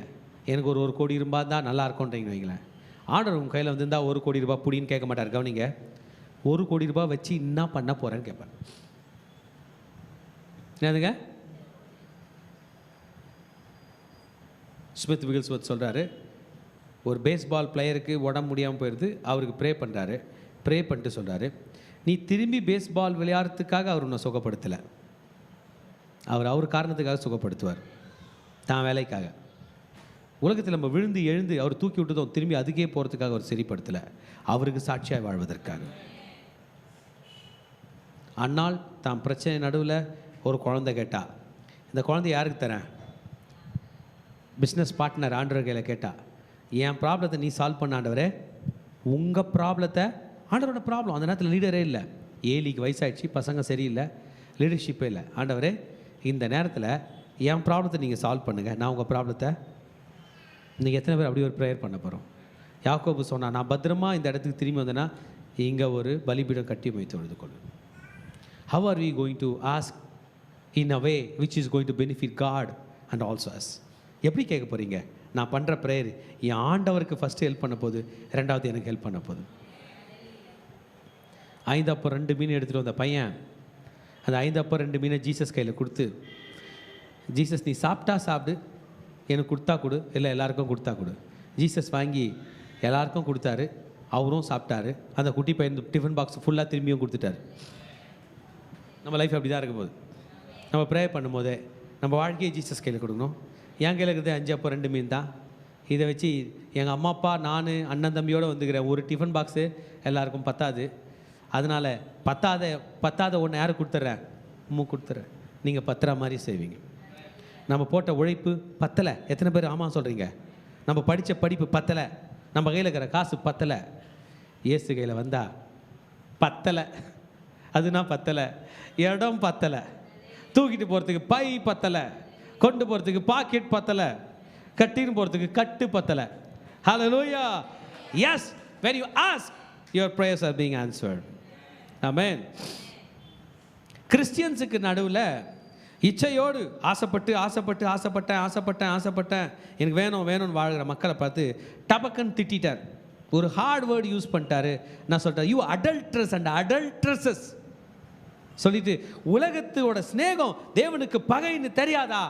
எனக்கு ஒரு கோடி ரூபாய் தான் நல்லா இருக்கும்ன்றீங்க வைங்களேன். ஆர்டர் உங்கள் கையில் வந்துருந்தால் 1 கோடி ரூபாய் புடின்னு கேட்க மாட்டார். கவனிங்க, 1 கோடி ரூபாய் வச்சு என்ன பண்ண போகிறேன்னு கேட்பேன். என்னதுங்க? ஸ்மித் விகில்ஸ்வர்த் சொல்கிறாரு, ஒரு பேஸ்பால் பிளேயருக்கு உடம்பு முடியாமல் போயிடுது, அவருக்கு ப்ரே பண்ணுறாரு. ப்ரே பண்ணிட்டு சொல்கிறாரு, நீ திரும்பி பேஸ்பால் விளையாடுறதுக்காக அவர் உன்னை சுகப்படுத்தலை, அவர் காரணத்துக்காக சுகப்படுத்துவார், தான் வேலைக்காக. உலகத்தில் நம்ம விழுந்து எழுந்து அவர் தூக்கி விட்டதும் திரும்பி அதுக்கே போகிறதுக்காக அவர் சரிப்படுத்தலை, அவருக்கு சாட்சியாக வாழ்வதற்காக. அன்னால் தான் பிரச்சனை நடுவில் ஒரு குழந்தை கேட்டா, இந்த குழந்தை யாருக்கு தரேன்? பிஸ்னஸ் பார்ட்னர் ஆண்டவர் கையில் கேட்டா, என் ப்ராப்ளத்தை நீ சால்வ் பண்ண ஆண்டவரே. உங்கள் ப்ராப்ளத்தை, ஆண்டவரோட ப்ராப்ளம் அந்த நேரத்தில் லீடரே இல்லை, ஏலிக்கு வயசாகிடுச்சு, பசங்க சரியில்லை, லீடர்ஷிப்பே இல்லை. ஆண்டவரே இந்த நேரத்தில் என் ப்ராப்ளத்தை நீங்கள் சால்வ் பண்ணுங்கள், நான் உங்கள் ப்ராப்ளத்தை. நீங்கள் எத்தனை பேர் அப்படி ஒரு ப்ரேயர் பண்ண போகிறோம்? யாக்கோபு சொன்னால், நான் பத்திரமா இந்த இடத்துக்கு திரும்பி வந்தேன்னா இங்கே ஒரு பலிபீடம் கட்டி வைத்து தொழுது கொள்ளு. How are we going to ask in a way which is going to benefit God and also us? எப்படி கேட்க போகிறீங்க? நான் பண்ணுற ப்ரேயர் என் ஆண்டவருக்கு ஃபஸ்ட்டு ஹெல்ப் பண்ண போகுது, ரெண்டாவது எனக்கு ஹெல்ப் பண்ண போகுது. 5 அப்போ 2 மீன் எடுத்துகிட்டு வந்த பையன் அந்த 5 அப்போ 2 மீனை ஜீசஸ் கையில் கொடுத்து, ஜீசஸ் நீ சாப்பிட்டா சாப்பிடு, எனக்கு கொடுத்தா கொடு, இல்லை எல்லாருக்கும் கொடுத்தா கொடு. ஜீசஸ் வாங்கி எல்லாருக்கும் கொடுத்தாரு, அவரும் சாப்பிட்டாரு. அந்த குட்டி பையன் டிஃபன் பாக்ஸ் ஃபுல்லாக திரும்பியும் கொடுத்துட்டாரு. நம்ம லைஃப் அப்படி தான் இருக்கும் போது, நம்ம ப்ரே பண்ணும்போதே நம்ம வாழ்க்கையை ஜீசஸ் கையில் கொடுக்கணும். என் கையில் இருக்கிறது 5 அப்போ 2 மீன் தான். இதை வச்சு எங்கள் அம்மா அப்பா நான் அண்ணன் தம்பியோடு வந்துக்கிறேன், ஒரு டிஃபன் பாக்ஸு எல்லாருக்கும் பத்தாது. அதனால் பத்தாத ஒன்று யாருக்கு கொடுத்துட்றேன்? கொடுத்துட்றேன். நீங்கள் பத்துற மாதிரி செய்வீங்க. நம்ம போட்ட உழைப்பு பத்தலை. எத்தனை பேர் ஆமாம் சொல்கிறீங்க? நம்ம படித்த படிப்பு பத்தலை, நம்ம கையில் இருக்கிற காசு பத்தலை. இயேசு கையில் வந்தால் பத்தலை, அதுனா பத்தலை. இடம் பத்தலை, தூக்கிட்டு போகிறதுக்கு பை பத்தலை, கொண்டு போகிறதுக்கு பாக்கெட் பத்தலை, கட்டின்னு போகிறதுக்கு கட்டு பத்தலை. ஹல்லேலூயா. Yes, when you ask, your prayers are being answered. Amen. கிறிஸ்டியன்ஸுக்கு நடுவில் இச்சையோடு ஆசைப்பட்டேன் எனக்கு வேணும்னு வாழ்கிற மக்களை பார்த்து டபக்குன்னு திட்டார். ஒரு ஹார்ட் வேர்டு யூஸ் பண்ணிட்டாரு. நான் சொல்லிட்டேன், யூ அடல்ட்ரஸ் அண்ட் அடல்ட்ரஸஸ் சொல்லிட்டு, உலகத்தோட ஸ்நேகம் தேவனுக்கு பகைன்னு தெரியாதா?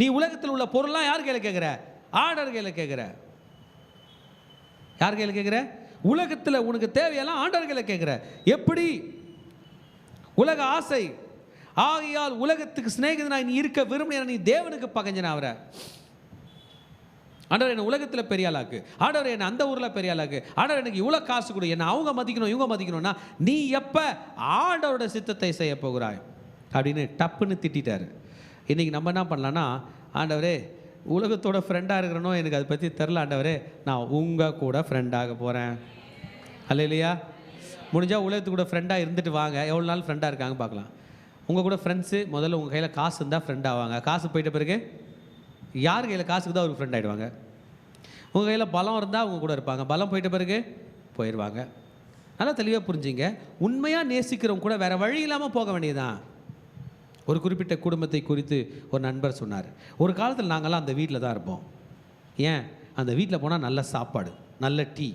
நீ உலகத்தில் உள்ள பொருள்லாம் யார் கையில் கேட்குற? ஆண்டவர் கையில் கேட்குற. யார் கையில் கேட்குற? உலகத்தில் உனக்கு தேவையெல்லாம் ஆண்டவர் கையில் கேட்குற. எப்படி? உலக ஆசை ஆகையால் உலகத்துக்கு சிநேகிதனா நீ இருக்க விரும்பின, நீ தேவனுக்கு பகைஞ்சனா அவரை. ஆண்டவர் என்ன உலகத்தில் பெரிய ஆளாக்கு, ஆண்டவர் என்ன அந்த ஊரில் பெரிய ஆளாக்கு, ஆண்டவர் எனக்கு இவ்வளோ காசு கொடு, என்ன அவங்க மதிக்கணும் இவங்க மதிக்கணும்னா நீ எப்போ ஆண்டவரோட சித்தத்தை செய்ய போகிறாய் அப்படின்னு டப்புன்னு திட்டாரு. இன்றைக்கி நம்ம என்ன பண்ணலான்னா, ஆண்டவரே உலகத்தோட ஃப்ரெண்டாக இருக்கிறனோ எனக்கு அதை பற்றி தெரில, ஆண்டவரே நான் உங்கள் கூட ஃப்ரெண்டாக போகிறேன். அல்லையா? முடிஞ்சால் உலகத்து கூட ஃப்ரெண்டாக இருந்துட்டு வாங்க, எவ்வளோ நாள் ஃப்ரெண்டாக இருக்காங்க பார்க்கலாம். உங்கள் கூட ஃப்ரெண்ட்ஸு முதல்ல உங்கள் கையில் காசு இருந்தால் ஃப்ரெண்ட் ஆவாங்க. காசு போயிட்ட பிறகு யார் கையில் காசுக்கு தான் ஒரு ஃப்ரெண்ட் ஆகிடுவாங்க. உங்கள் கையில் பலம் இருந்தால் அவங்க கூட இருப்பாங்க, பலம் போயிட்ட பிறகு போயிடுவாங்க. நல்லா தெளிவாக புரிஞ்சுங்க. உண்மையாக நேசிக்கிறவங்க கூட வேறு வழி இல்லாமல் போக வேண்டியதுதான். ஒரு குறிப்பிட்ட குடும்பத்தை குறித்து ஒரு நண்பர் சொன்னார், ஒரு காலத்தில் நாங்கள்லாம் அந்த வீட்டில் தான் இருப்போம். ஏன்? அந்த வீட்டில் போனால் நல்ல சாப்பாடு, நல்ல டீ,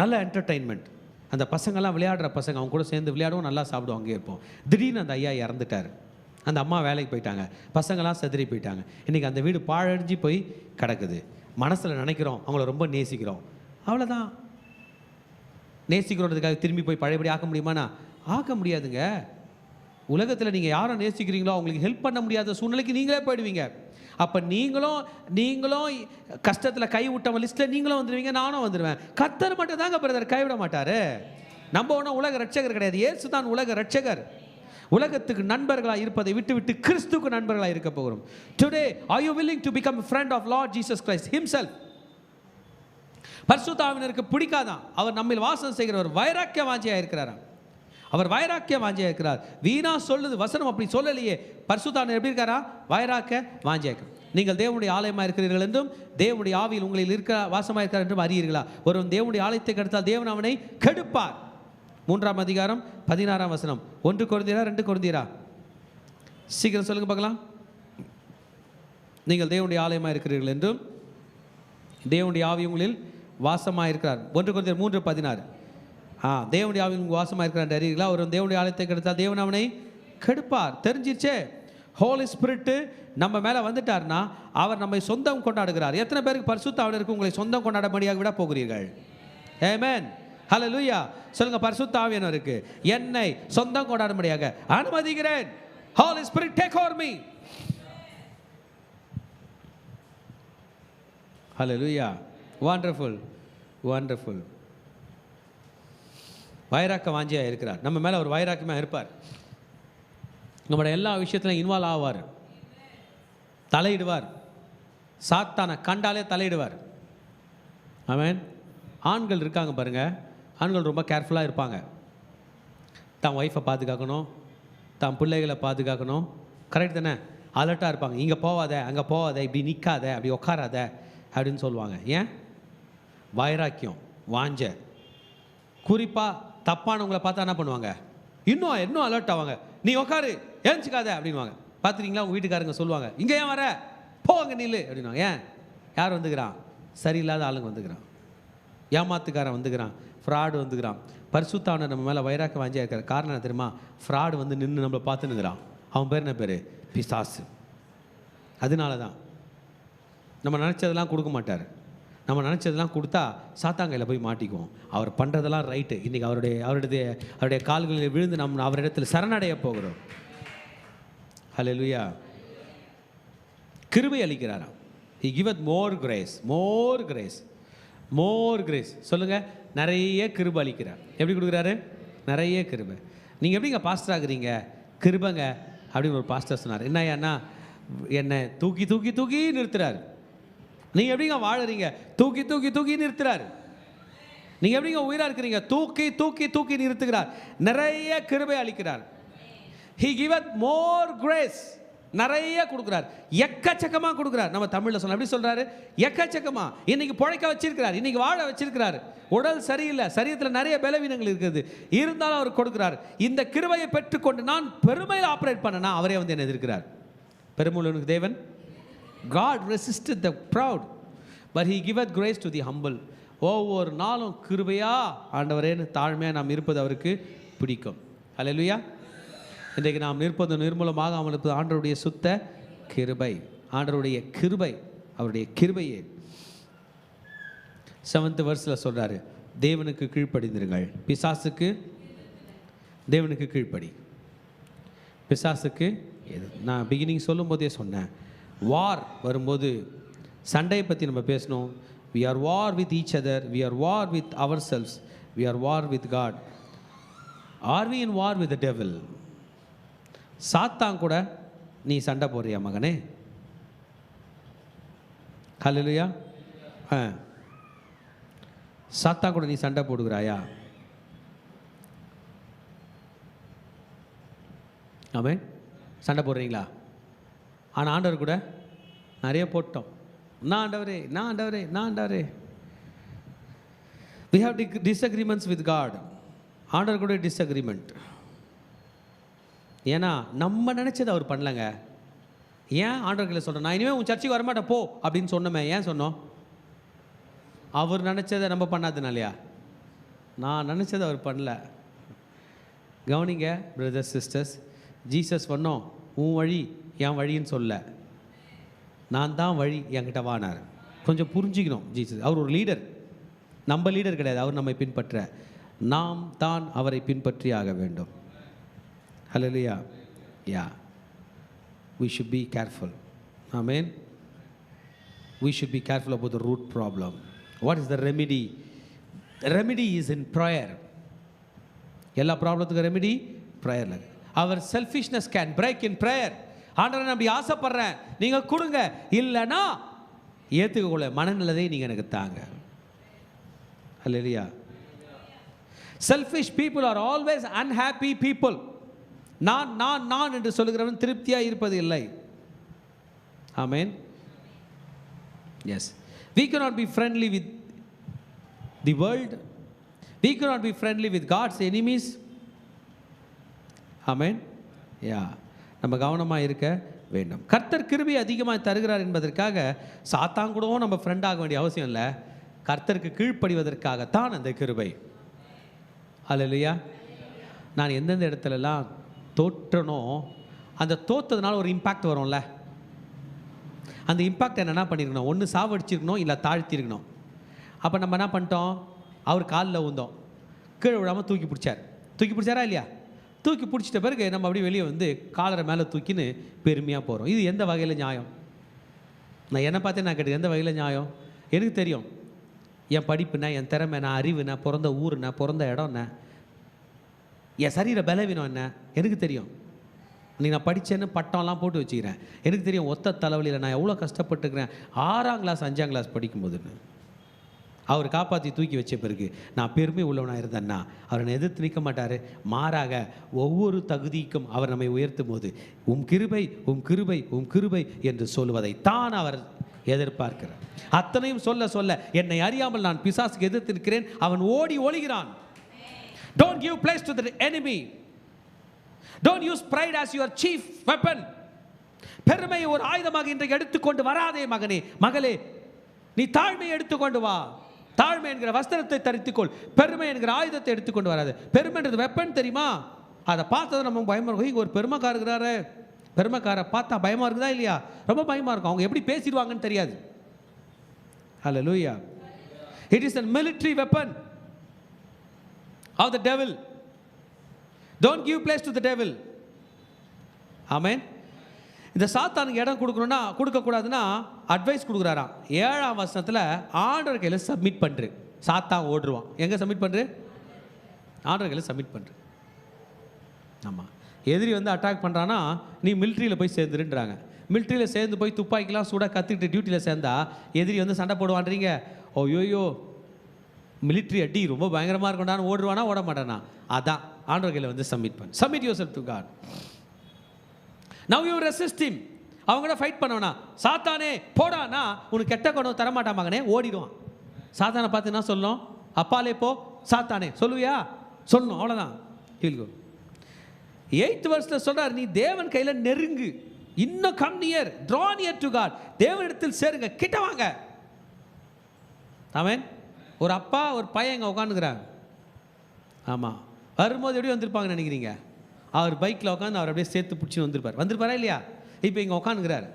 நல்ல என்டர்டெயின்மெண்ட். அந்த பசங்கள்லாம் விளையாடுற பசங்க, அவங்க கூட சேர்ந்து விளையாடுவோம், நல்லா சாப்பிடுவோம், அங்கேயே இருப்போம். திடீர்னு அந்த ஐயா இறந்துட்டார். அந்த அம்மா வேலைக்கு போயிட்டாங்க, பசங்களாம் செதறி போயிட்டாங்க. இன்றைக்கி அந்த வீடு பாழடைஞ்சு போய் கிடக்குது. மனசில் நினைக்கிறோம் அவங்கள ரொம்ப நேசிக்கிறோம், அவ்வளோதான். நேசிக்கிறோன்றதுக்காக திரும்பி போய் பழையபடி ஆக்க முடியுமானா? ஆக்க முடியாதுங்க. உலகத்தில் நீங்கள் யாரை நேசிக்கிறீங்களோ அவங்களுக்கு ஹெல்ப் பண்ண முடியாத சூழ்நிலைக்கு நீங்களே போயிடுவீங்க. அப்போ நீங்களும் கஷ்டத்தில் கை விட்டவங்க லிஸ்ட்டில் நீங்களும் வந்துடுவீங்க, நானும் வந்துடுவேன். கர்த்தர் மட்டும் தாங்க பிரதர் கைவிட மாட்டார். நம்ம ஒன்றும் உலக ரட்சகர் கிடையாது, இயேசு தான் உலக ரட்சகர். உலகத்துக்கு நண்பர்களாக இருப்பதை விட்டு கிறிஸ்துக்கு நண்பர்களாக இருக்க போகிறோம். Today are you willing to become a friend of Lord Jesus Christ himself? பரிசுத்த ஆவியானவருக்கு பிடிக்காதான், அவர் நம்மில் வாசம் செய்கிறவர் வைராக்கிய வாஞ்சியாக இருக்கிறாராம். அவர் வைராக்கிய வாஞ்சியாக இருக்கிறார். வீணா சொல்லுது வசனம், அப்படி சொல்லலையே. பரிசுத்த ஆவியானவர் எப்படி இருக்காரா? வைராக்கிய வாஞ்சியாக. நீங்கள் தேவனுடைய ஆலயமாக இருக்கிறீர்கள் என்றும் தேவனுடைய ஆவியில் உங்களில் இருக்க வாசமாக இருக்கிறார் என்றும் அறியீர்களா? ஒருவன் தேவனுடைய ஆலயத்தை கெடுத்தால் தேவன் அவனை கெடுப்பார். 3ஆம் அதிகாரம் 16ஆம் வசனம். 1 கொரிந்தியரா 2 கொரிந்தியரா? சீக்கிரம் சொல்லுங்க பார்க்கலாம். நீங்கள் தேவனுடைய ஆலயமாக இருக்கிறீர்கள் என்றும் தேவனுடைய ஆவி உங்களில் வாசமாக இருக்கிறார். 1 கொரிந்தியர் 3:16. தேவனுடைய ஆவி உங்களுக்கு வாசமாக இருக்கிறார் அறியீர்களா? ஒரு தேவனுடைய ஆலயத்தை கெடுத்தால் தேவன் அவனை கெடுப்பார். தெரிஞ்சிருச்சே. ஹோலி ஸ்பிரிட்டு நம்ம மேலே வந்துட்டார்னா அவர் நம்மை சொந்தம் கொண்டாடுகிறார். எத்தனை பேருக்கு பரிசுத்த ஆவியானவருக்கு உங்களை சொந்தம் கொண்டாடும்படியாக விட போகிறீர்கள்? ஆமென், ஹல்லேலூயா. சொல்லுங்க, பரிசுத்த ஆவியானவருக்கு என்னை சொந்தம் கொண்டாடும்படியாக அனுமதிக்கிறேன். Holy spirit take over me. Hallelujah. Wonderful, wonderful. வைராக்க வாஞ்சியாக இருக்கிறார். நம்ம மேலே ஒரு வைராக்கியமாக இருப்பார். நம்மளோட எல்லா விஷயத்திலும் இன்வால்வ் ஆவார், தலையிடுவார். சாத்தானை கண்டாலே தலையிடுவார். ஆமென். ஆண்கள் இருக்காங்க பாருங்க, ஆண்கள் ரொம்ப கேர்ஃபுல்லாக இருப்பாங்க. தான் ஒய்ஃபை பாதுகாக்கணும், தான் பிள்ளைகளை பாதுகாக்கணும். கரெக்ட் தானே? அலர்ட்டாக இருப்பாங்க. இங்கே போவாத, அங்கே போவாத, இப்படி நிற்காத, அப்படி உட்காராத அப்படின்னு சொல்லுவாங்க. ஏன்? வைராக்கியம், வாஞ்ச. குறிப்பாக தப்பானவங்களை பார்த்தா என்ன பண்ணுவாங்க? இன்னும் அலர்ட் ஆவாங்க. நீ உட்காரு, ஏஞ்சிக்காத அப்படின்வாங்க. பார்த்துறீங்களா? உங்கள் வீட்டுக்காரங்க சொல்லுவாங்க, இங்கே ஏன் வர, போவாங்க நில்லு அப்படின்வாங்க. ஏன்? யார் வந்துக்கிறான்? சரியில்லாத ஆளுங்க வந்துக்கிறான், ஏமாத்துக்காரன் வந்துக்கிறான், ஃப்ராடு வந்துக்கிறான். பரிசுத்தான நம்ம மேலே வைராக்க வாஞ்சியாக இருக்கிற காரணம் என்ன தெரியுமா? ஃப்ராடு வந்து நின்று நம்மளை பார்த்துன்னுக்கிறான். அவன் பேர் என்ன பேர்? பிசாசு. அதனால தான் நம்ம நினச்சதெல்லாம் கொடுக்க மாட்டார். நம்ம நினச்சதெல்லாம் கொடுத்தா சாத்தாங்கையில் போய் மாட்டிக்குவோம். அவர் பண்ணுறதெல்லாம் ரைட்டு. இன்றைக்கி அவருடைய கால்களில் விழுந்து நம்ம அவரிடத்தில் சரணடைய போகிறோம். ஹல்லேலூயா. கிருபை அளிக்கிறாராம். He giveth more grace, more grace, more grace. சொல்லுங்கள், நிறைய கிருபை அளிக்கிறார். எப்படி கொடுக்குறாரு? நிறைய கிருபை. நீங்கள் எப்படிங்க பாஸ்டர் ஆகுறீங்க? கிருபைங்க அப்படின்னு ஒரு பாஸ்டர் சொன்னார். என்னையாண்ணா, என்னை தூக்கி தூக்கி தூக்கி நிறுத்துறாரு. நீங்கள் எப்படிங்க வாழறீங்க? தூக்கி தூக்கி தூக்கி நிறுத்துறாரு. நீங்கள் எப்படிங்க உயிராக இருக்கிறீங்க? தூக்கி தூக்கி தூக்கி நிறுத்துகிறார். நிறைய கிருபை அளிக்கிறார். He giveth more grace. நிறைய கொடுக்குறார், எக்கச்சக்கமாக கொடுக்குறார். நம்ம தமிழில் சொல்ல எப்படி சொல்கிறாரு? எக்கச்சக்கமா. இன்னைக்கு பிழைக்க வச்சிருக்கிறார், இன்னைக்கு வாழ வச்சிருக்கிறார். உடல் சரியில்லை, சரீரத்தில் நிறைய பலவீனங்கள் இருக்குது, இருந்தாலும் அவர் கொடுக்குறார். இந்த கிருபையை பெற்றுக்கொண்டு நான் பெருமையில் ஆப்ரேட் பண்ணனா அவரே வந்து என்ன எதிர்க்கிறார். பெருமுள்ளவனுக்கு தேவன் God resisted the proud, but he giveth grace to the humble. ஒவ்வொரு நாளும் கிருபையா ஆண்டவரேன்னு தாழ்மையாக நாம் இருப்பது அவருக்கு பிடிக்கும். ஹல்லேலூயா. இன்றைக்கு நாம் நிற்பது நிர்மூலமாக அவன் இருப்பது ஆண்டவருடைய சுத்த கிருபை. ஆண்டவருடைய கிருபை, அவருடைய கிருபையே. 7th verseல சொல்றாரு, தேவனுக்கு கீழ்ப்படிந்திருங்கள். பிசாசுக்கு தேவனுக்கு கீழ்ப்படி. பிசாசுக்கு நான் பிகினிங் சொல்லும் போதே சொன்னேன், வார் வரும்போது சண்டையை பற்றி நம்ம பேசணும். we are war with each other, we are war with ourselves, we are war with God. are we in war with the devil? சாத்தான் கூட நீ சண்டை போடுறியா மகனே? ஹல்லேலூயா. சாத்தான் கூட நீ சண்டை போடுகிறாயா? ஆமென். சண்டை போடுறீங்களா? ஆனால் ஆண்டவர் கூட நிறைய போட்டோம். நான் ஆண்டவரே, நான் ஆண்டவரே, நான் ஆண்டவரே. we have disagreements with God. ஆண்டவர் கூட டிஸ்அக்ரிமெண்ட். ஏன்னா நம்ம நினச்சது அவர் பண்ணலங்க. ஏன் ஆண்டவர்களை சொல்கிறேன், நான் இனிமேல் உன் சர்ச்சைக்கு வரமாட்டேன் போ அப்படின்னு சொன்னோமே, ஏன் சொன்னோம்? அவர் நினச்சதை நம்ம பண்ணாதுனாலையா? நான் நினச்சதை அவர் பண்ணல. கவனிங்க பிரதர்ஸ் சிஸ்டர்ஸ், ஜீசஸ் சொன்னோம் உன் வழி என் வழின்னு சொல்ல, நான் தான் வழி என்கிட்ட வானார். கொஞ்சம் புரிஞ்சுக்கணும். ஜீசஸ் அவர் ஒரு லீடர், நம்ம லீடர் கிடையாது. அவர் நம்மை பின்பற்ற, நாம் தான் அவரை பின்பற்றி ஆக வேண்டும். ஹல்லேலூயா. யா, we should be careful. Amen. We should be careful about the root problem. What is the remedy? The remedy is in prayer. எல்லா ப்ராப்ளத்துக்கும் ரெமெடி ப்ரேயர்ல. Our selfishness can break in prayer. ஆண்டவரே நான் அப்படி ஆசைப்படுறேன், நீங்கள் கொடுங்க, இல்லைன்னா ஏற்றுக்கொள்ள மனநிலதை நீங்கள் எனக்கு தாங்க. Hallelujah. Selfish people are always unhappy people. நான் நான் நான் என்று சொல்லுகிறவன் திருப்தியாக இருப்பது இல்லை. Amen. Yes, we cannot be friendly with the world. We cannot be friendly with God's enemies. ஆமென். யா, நம்ம கவனமாக இருக்க வேண்டும். கர்த்தர் கிருபை அதிகமாக தருகிறார் என்பதற்காக சாத்தான் கூடவும் நம்ம ஃப்ரெண்ட் ஆக வேண்டிய அவசியம் இல்லை. கர்த்தருக்கு கீழ்ப்படிவதற்காகத்தான் அந்த கிருபை. ஹல்லேலூயா. நான் எந்தெந்த இடத்துலலாம் தோற்றனோ, அந்த தோற்றதுனால ஒரு இம்பேக்ட் வரும்ல, அந்த இம்பேக்ட் என்ன பண்ணியிருக்கணும்? ஒன்று சாவடிச்சிருக்கணும், இல்லை தாழ்த்திருக்கணும். அப்போ நம்ம என்ன பண்ணிட்டோம்? அவர் காலில் ஊந்தோம், கீழே விடாமல் தூக்கி பிடிச்சாரா இல்லையா? தூக்கி பிடிச்சிட்ட பிறகு நம்ம அப்படியே வெளியே வந்து காலரை மேலே தூக்கின்னு பெருமையாக போகிறோம். இது எந்த வகையில் நியாயம்? நான் என்னை பார்த்தே நான் கேட்டது, எந்த வகையில் நியாயம்? எனக்கு தெரியும் என் படிப்புனா, என் திறமை, நான் அறிவுனா, பிறந்த ஊருனா, பிறந்த இடம்னா, என் சரீர பலவீனம் என்ன எனக்கு தெரியும். நீ நான் படித்தேன்னு பட்டம்லாம் போட்டு வச்சுக்கிறேன். எனக்கு தெரியும் ஒத்த தலைவலியில் நான் எவ்வளோ கஷ்டப்பட்டுக்கிறேன் 6ஆம் கிளாஸ் 5ஆம் கிளாஸ் படிக்கும்போதுன்னு. அவர் காப்பாற்றி தூக்கி வச்ச பிறகு நான் பெருமை உள்ளவனாக இருந்தேன்னா அவர் என்னை எதிர்த்து நிற்க மாட்டார். மாறாக ஒவ்வொரு தகுதிக்கும் அவர் நம்மை உயர்த்தும் போது உம் கிருபை உம் கிருபை உம் கிருபை என்று சொல்வதை தான் அவர் எதிர்பார்க்கிறார். அத்தனையும் சொல்ல சொல்ல என்னை அறியாமல் நான் பிசாசுக்கு எதிர்த்து நிற்கிறேன், அவன் ஓடி ஒளிகிறான். Don't give place to the enemy. Don't use pride as your chief weapon. பெருமையை ஒரு ஆயுதமாக இன்றைக்கு எடுத்துக்கொண்டு வராதே மகனே மகளே. நீ தாழ்மையை எடுத்துக்கொண்டு வா. தாழ்மை என்கிற வஸ்திரத்தை தரித்துக்கொள். பெருமை என்கிற ஆயுதத்தை எடுத்துக்கொண்டு வராது. பெருமைன்றது வெப்பன் தெரியுமா? அதை பார்த்தது நம்ம பயமாக இருக்கும். இங்கே ஒரு பெருமைக்காரர் இருக்கிறாரு, பெருமைக்காரை பார்த்தா பயமாக இருக்குதா இல்லையா? ரொம்ப பயமாக இருக்கும். அவங்க எப்படி பேசிடுவாங்கன்னு தெரியாது. ஹல்லேலூயா. It is a military weapon of the devil. Don't give place to the devil. Amen. இந்த சாத்தானுக்கு இடம் கொடுக்கக்கூடாதுன்னா அட்வைஸ் கொடுக்குறாராம். 7ஆம் வசனத்தில் ஆண்டவர் கையில் சப்மிட் பண்ணுறு. சாத்தான் ஓடுருவான். எங்கே சப்மிட் பண்ணுறு? ஆண்டவர் கையில் சப்மிட் பண்ணுறு. ஆமாம், எதிரி வந்து அட்டாக் பண்ணுறான்னா நீ மிலிட்ரியில் போய் சேர்ந்துருன்றாங்க. மிலிட்ரியில் சேர்ந்து போய் துப்பாக்கிலாம் சூடாக கற்றுக்கிட்டு டியூட்டியில் சேர்ந்தா எதிரி வந்து சண்டை போடுவான்றீங்க. ஓயோயோ மிலிட்ரி அடி ரொம்ப பயங்கரமாக இருக்கும்டான்னு ஓடுவானா ஓட மாட்டானா? அதான் ஆண்டவர் கையில் வந்து submit yourself to God. Now you resist him. அவங்கள ஃபைட் பண்ணவனா சாத்தானே போடானா உனக்கு கெட்ட குணம் தரமாட்டா மகனே, ஓடிடுவான். சாத்தானை பார்த்து என்ன சொல்லணும்? அப்பாலே போ சாத்தானே சொல்லுவியா? சொல்லணும், அவ்வளோதான். ஹீல் கோ. 8th verse சொல்றார், நீ தேவன் கையில் நெருங்கு. இன்னும் come near, draw near to God. தேவனிடத்தில் சேருங்க, கிட்ட வாங்க. ஆமென். ஒரு அப்பா ஒரு பையன் இங்கே உட்காந்துக்கிறாங்க. ஆமாம், வரும்போது எப்படி வந்திருப்பாங்கன்னு நினைக்கிறீங்க? அவர் பைக்கில் உட்காந்து அவர் அப்படியே சேர்த்து பிடிச்சி வந்திருப்பாரா இல்லையா? இப்போ இங்கே உட்காந்துக்கிறார்,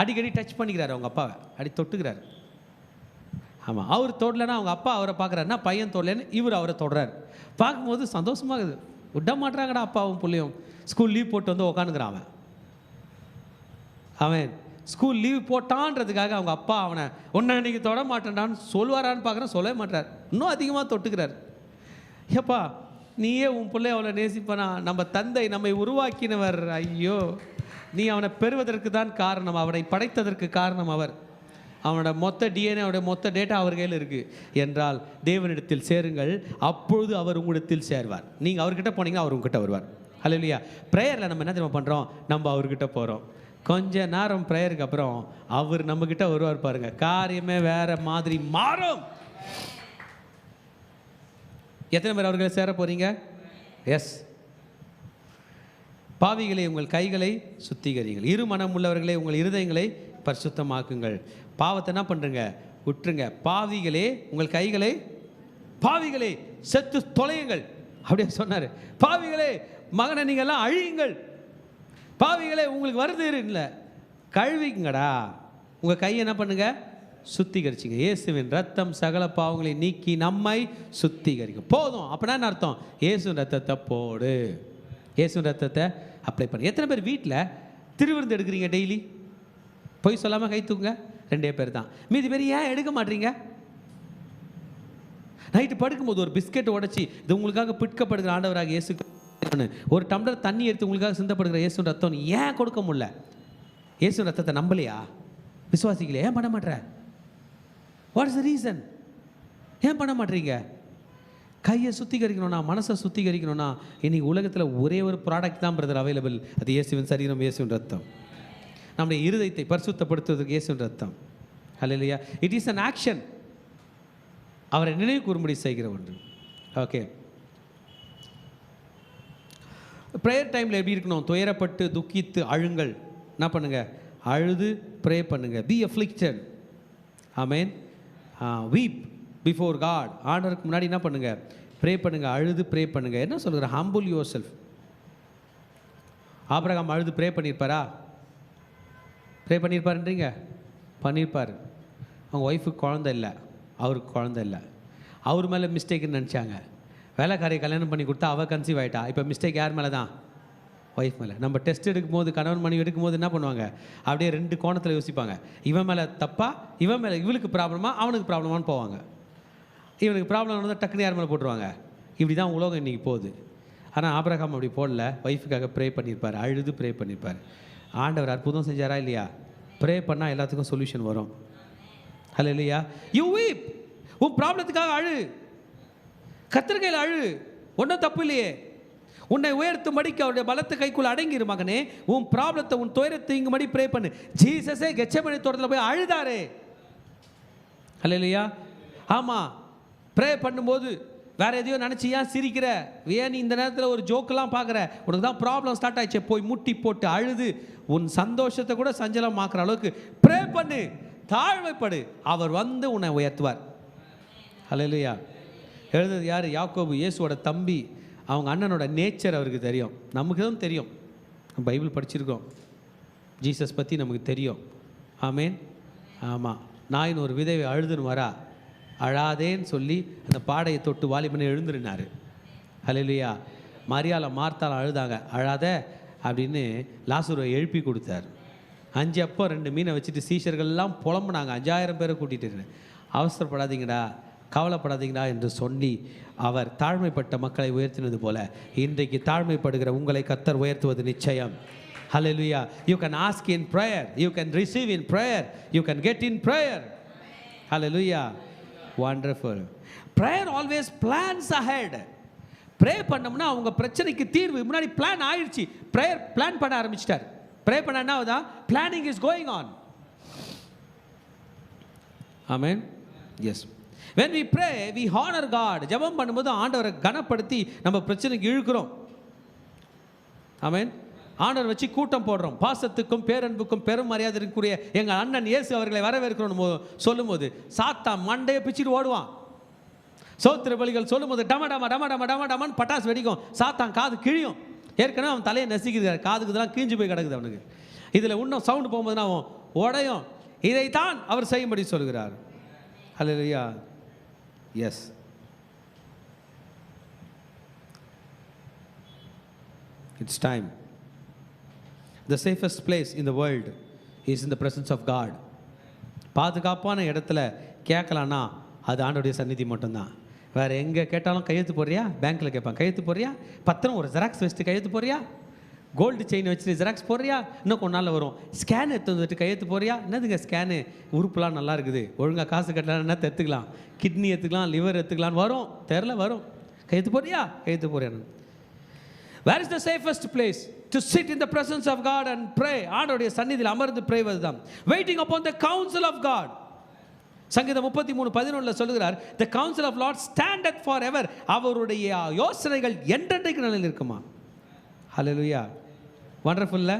அடிக்கடி டச் பண்ணிக்கிறார் அவங்க அப்பாவை, அடி தொட்டுக்கிறார். ஆமாம், அவர் தொடலைன்னா அவங்க அப்பா அவரை பார்க்குறாருன்னா பையன் தொடலன்னு இவர் அவரை தொடறாரு. பார்க்கும்போது சந்தோஷமாகுது. விட மாட்டுறாங்கடா அப்பாவும் பிள்ளையும். ஸ்கூல் லீவ் போட்டு வந்து உட்காந்துக்கிறான் அவன் ஸ்கூல் லீவ் போட்டான்றதுக்காக அவங்க அப்பா அவனை ஒன்றை இன்றைக்கி தொட மாட்டேன்டான்னு சொல்வாரான்னு பார்க்குறேன், சொல்லவே மாட்டார். இன்னும் அதிகமாக தொட்டுக்கிறார். ஏப்பா நீயே உன் பிள்ளை அவளை நேசிப்பானா? நம்ம தந்தை நம்மை உருவாக்கினவர். ஐயோ, நீ அவனை பெறுவதற்கு தான் காரணம், அவனை படைத்ததற்கு காரணம் அவர். அவனோட மொத்த டிஎன்ஏ அவருடைய மொத்த டேட்டா அவர் கையில் இருக்குது என்றால் தேவனிடத்தில் சேருங்கள், அப்பொழுது அவர் உங்களிடத்தில் சேர்வார். நீங்கள் அவர்கிட்ட போனீங்கன்னா அவர் உங்ககிட்ட வருவார். ஹல்லேலூயா. ப்ரேயரில் நம்ம என்ன தெரியுமா பண்ணுறோம்? நம்ம அவர்கிட்ட போகிறோம். கொஞ்ச நேரம் ப்ரேயருக்கு அப்புறம் அவர் நம்மக்கிட்ட வருவார் பாருங்க, காரியமே வேற மாதிரி மாறும். எத்தனை பேர் அவர்களை சேர போறீங்க? எஸ். பாவிகளே உங்கள் கைகளை சுத்திகரிங்கள், இரு மனம் உள்ளவர்களே உங்கள் இருதயங்களை பரிசுத்தமாக்குங்கள். பாவத்தை என்ன பண்ணுறங்க? விட்டுருங்க. பாவிகளே உங்கள் கைகளை, பாவிகளே செத்து தொலையுங்கள் அப்படியே சொன்னார். பாவிகளே மகனை நீங்கள்லாம் அழியுங்கள், பாவிகளே உங்களுக்கு வருது இல்லை கழுவிங்கடா. உங்கள் கையை என்ன பண்ணுங்க? சுத்திகரிச்சிங்க. இயேசுவின் ரத்தம் சகல பாவங்களை நீக்கி நம்மை சுத்திகரிக்கும். போதும். அப்படின்னா என்ன அர்த்தம்? இயேசுவின் ரத்தத்தை போடு, இயேசுவின் ரத்தத்தை அப்ளை பண்ணு. எத்தனை பேர் வீட்டில் திருவிருந்து எடுக்கிறீங்க டெய்லி? போய் சொல்லாமல் கை தூக்குங்க. 2 பேர் தான். மீதி பேர் ஏன் எடுக்க மாட்டீங்க? நைட்டு படுக்கும்போது ஒரு பிஸ்கெட் உடைச்சி, இது உங்களுக்காக பிற்கப்படுகிற ஆண்டவராக இயேசு, ஒரு டம்ளர் தண்ணி எடுத்து உங்களுக்காக சிந்தப்படுகிற இயேசுவின் ரத்தம் ஏன் கொடுக்க முடியல? இயேசுவின் ரத்தத்தை நம்பலையா? விசுவாசிக்கலையா? ஏன் பண்ண மாட்டேற? What is the reason? ஏன் பண்ண மாட்டீங்க? கையை சுத்திகரிக்கணும்னா, மனசை சுத்திகரிக்கணும்னா, இன்னைக்கு உலகத்தில் ஒரே ஒரு ப்ராடக்ட் தான் பிரதர் அவைலபிள். அது இயேசுவின் சரீரம், இயேசுவின் ரத்தம். நம்முடைய இருதயத்தை பரிசுத்தப்படுத்துவதற்கு இயேசுவின் ரத்தம். Hallelujah. It is an action. அவரை நினைவு கூறும்படி செய்கிற ஒன்று. ஓகே. ப்ரேயர் டைமில் எப்படி இருக்கணும்? துயரப்பட்டு துக்கித்து அழுங்கள். என்ன பண்ணுங்க? அழுது ப்ரே பண்ணுங்க. Be afflicted. Amen. Weep before God. ஆண்டவருக்கு முன்னாடி என்ன பண்ணுங்க? ப்ரே பண்ணுங்க, அழுது ப்ரே பண்ணுங்க. என்ன சொல்லுற? Humble your self. ஆபிரகாம் அழுது ப்ரே பண்ணியிருப்பாரா? ப்ரே பண்ணியிருப்பாருன்றீங்க? பண்ணியிருப்பார். அவங்க ஒய்ஃபுக்கு குழந்தை இல்லை, அவருக்கு குழந்தை இல்லை. அவர் மேலே மிஸ்டேக்குன்னு நினச்சாங்க. வேலைக்காரியை கல்யாணம் பண்ணி கொடுத்தா அவள் கன்சீவ் ஆகிட்டா. இப்போ மிஸ்டேக் யார் மேலே தான்? ஒய்ஃப் மேலே. நம்ம டெஸ்ட் எடுக்கும்போது, கணவன் மனைவி எடுக்கும்போது என்ன பண்ணுவாங்க? அப்படியே 2 கோணத்தில் யோசிப்பாங்க. இவன் மேலே தப்பா, இவன் மேலே, இவளுக்கு ப்ராப்ளமா, அவனுக்கு ப்ராப்ளமானு போவாங்க. இவனுக்கு ப்ராப்ளம் வந்து டக்குனு யார் மேலே போட்டுருவாங்க. இப்படி தான் உலகம் இன்றைக்கி போகுது. ஆனால் ஆபிரகாம் அப்படி போடல. ஒய்ஃபுக்காக ப்ரே பண்ணியிருப்பார், அழுது ப்ரே பண்ணியிருப்பார். ஆண்டவர் அற்புதம் செஞ்சாரா இல்லையா? ப்ரே பண்ணால் எல்லாத்துக்கும் சொல்யூஷன் வரும். ஹல்லேலூயா. யூ வீப். உன் ப்ராப்ளத்துக்காக அழு, கர்த்தர் அழு, ஒன்றும் தப்பு இல்லையே. உன்னை உயர்த்தும்படிக்கு அவருடைய பலத்த கைக்குள்ள அடங்கிரு மகனே. உன் ப்ராப்ளத்தை, உன் துயரத்தை இங்கும்படி ப்ரே பண்ணு. ஜீசஸே கெத்செமனே தோட்டத்தில் போய் அழுதாரே. ஹல்லேலூயா. ஆமாம். ப்ரே பண்ணும்போது வேற எதையோ நினச்சி ஏன் சிரிக்கிற? ஏன் நீ இந்த நேரத்தில் ஒரு ஜோக்கெல்லாம் பார்க்குற? உனக்கு தான் ப்ராப்ளம் ஸ்டார்ட் ஆயிடுச்சு. போய் முட்டி போட்டு அழுது உன் சந்தோஷத்தை கூட சஞ்சலமாக்குற அளவுக்கு ப்ரே பண்ணு, தாழ்மைப்படு. அவர் வந்து உன்னை உயர்த்துவார். ஹல்லேலூயா. எழுதுறது யார்? யாக்கோபு, இயேசுவோட தம்பி. அவங்க அண்ணனோட நேச்சர் அவருக்கு தெரியும், நமக்கு தான் தெரியும். பைபிள் படிச்சிருக்கோம், ஜீசஸ் பற்றி நமக்கு தெரியும். ஆமேன். ஆமாம். நாயின் ஒரு விதவை அழுதுன்னு வரா, அழாதேன்னு சொல்லி அந்த பாடையை தொட்டு வாலிபனை எழுந்துருனார். ஹல்லேலூயா. மரியாதை மார்த்தால் அழுதாங்க, அழாத அப்படின்னு லாசருவை எழுப்பி கொடுத்தார். 5 அப்பம் 2 மீனை வச்சுட்டு சீஷர்கள்லாம் புலம்புனாங்க. 5000 பேரை கூட்டிகிட்டு. அவசரப்படாதீங்கடா, கவலைப்படாதீங்களா என்று சொல்லி அவர் தாழ்மைப்பட்ட மக்களை உயர்த்தினது போல இன்றைக்கு தாழ்மைப்படுகிற உங்களை கர்த்தர் உயர்த்துவது நிச்சயம். Hallelujah. You can ask in prayer, you can receive in prayer, you can get in prayer. Hallelujah. Wonderful. Prayer always plans ahead. Pray பண்ணோம்னா அவங்க பிரச்சனைக்கு தீர்வு முன்னாடி பிளான் ஆயிடுச்சு. ப்ரேயர் பிளான் பண்ண ஆரம்பிச்சிட்டார். ப்ரே பண்ண என்ன ஆகுதா? Planning is going on. Amen. Yes. when we pray we honor God. ஜெபம் பண்ணும்போது ஆண்டவரை கனப்படுத்தி நம்ம பிரச்சனைக்கு இழுக்கிறோம். ஆமென். ஆண்டவர் வச்சு கூட்டம் போடுறோம். பாசத்துக்கும் பேரன்புக்கும் பெரும் மரியாதைக்குரிய எங்கள் அண்ணன் இயேசு அவர்களை வரவேற்கிறோம் சொல்லும்போது சாத்தான் மண்டையை பிச்சுட்டு ஓடுவான். சோத்திர பலிகள் சொல்லும்போது டம டம டம டம டம டமன்னு பட்டாசு வெடிக்கும். சாத்தான் காது கிழியும். ஏற்கனவே அவன் தலையை நசுக்கிறார், காதுக்கு இதெல்லாம் கீஞ்சு போய் கிடக்குது அவனுக்கு. இதில் இன்னும் சவுண்டு போகும்போதுனா அவன் உடையும். இதைத்தான் அவர் செய்யும்படி சொல்கிறார். Hallelujah. Yes. It's time. The safest place in the world is in the presence of God. பாதுகாப்பான இடத்துல கேட்கலான்னா அது ஆண்டவருடைய சந்நிதி மட்டும்தான். வேறு எங்கே கேட்டாலும் கையெழுத்து போடுறியா? பேங்க்கில் கேட்பான், கையெழுத்து போடுறியா? பத்திரம் ஒரு ஜெராக்ஸ் வச்சுட்டு கையெழுத்து போடுறியா? கோல்டு செயின் வச்சுட்டு ஜெராக்ஸ் போடுறியா? இன்னும் கொஞ்ச நாளில் வரும். ஸ்கேன் எடுத்து வந்துட்டு கையெழுத்து போடுறியா? என்னதுங்க ஸ்கேனு? உறுப்புலாம் நல்லா இருக்குது, ஒழுங்காக காசு கட்டலாம், என்ன எடுத்துக்கலாம், கிட்னி எடுத்துக்கலாம், லிவர் எடுத்துக்கலான்னு வரும். தெரில வரும். கையெழுத்து போடுறியா? கையெழுத்து போடுறியா? Where is the safest place? to sit in the presence of God and pray. ஆண்டவருடைய சந்நிதியில் அமர்ந்து பிரேவதுதான். Waiting upon the counsel of God. சங்கீதம் 33:11 சொல்லுகிறார், the counsel of Lord standeth forever. அவருடைய யோசனைகள் என்றென்றைக்கு நிலையில் இருக்குமா. ஹல்லேலூயா. வண்டர்ஃபுல்ல.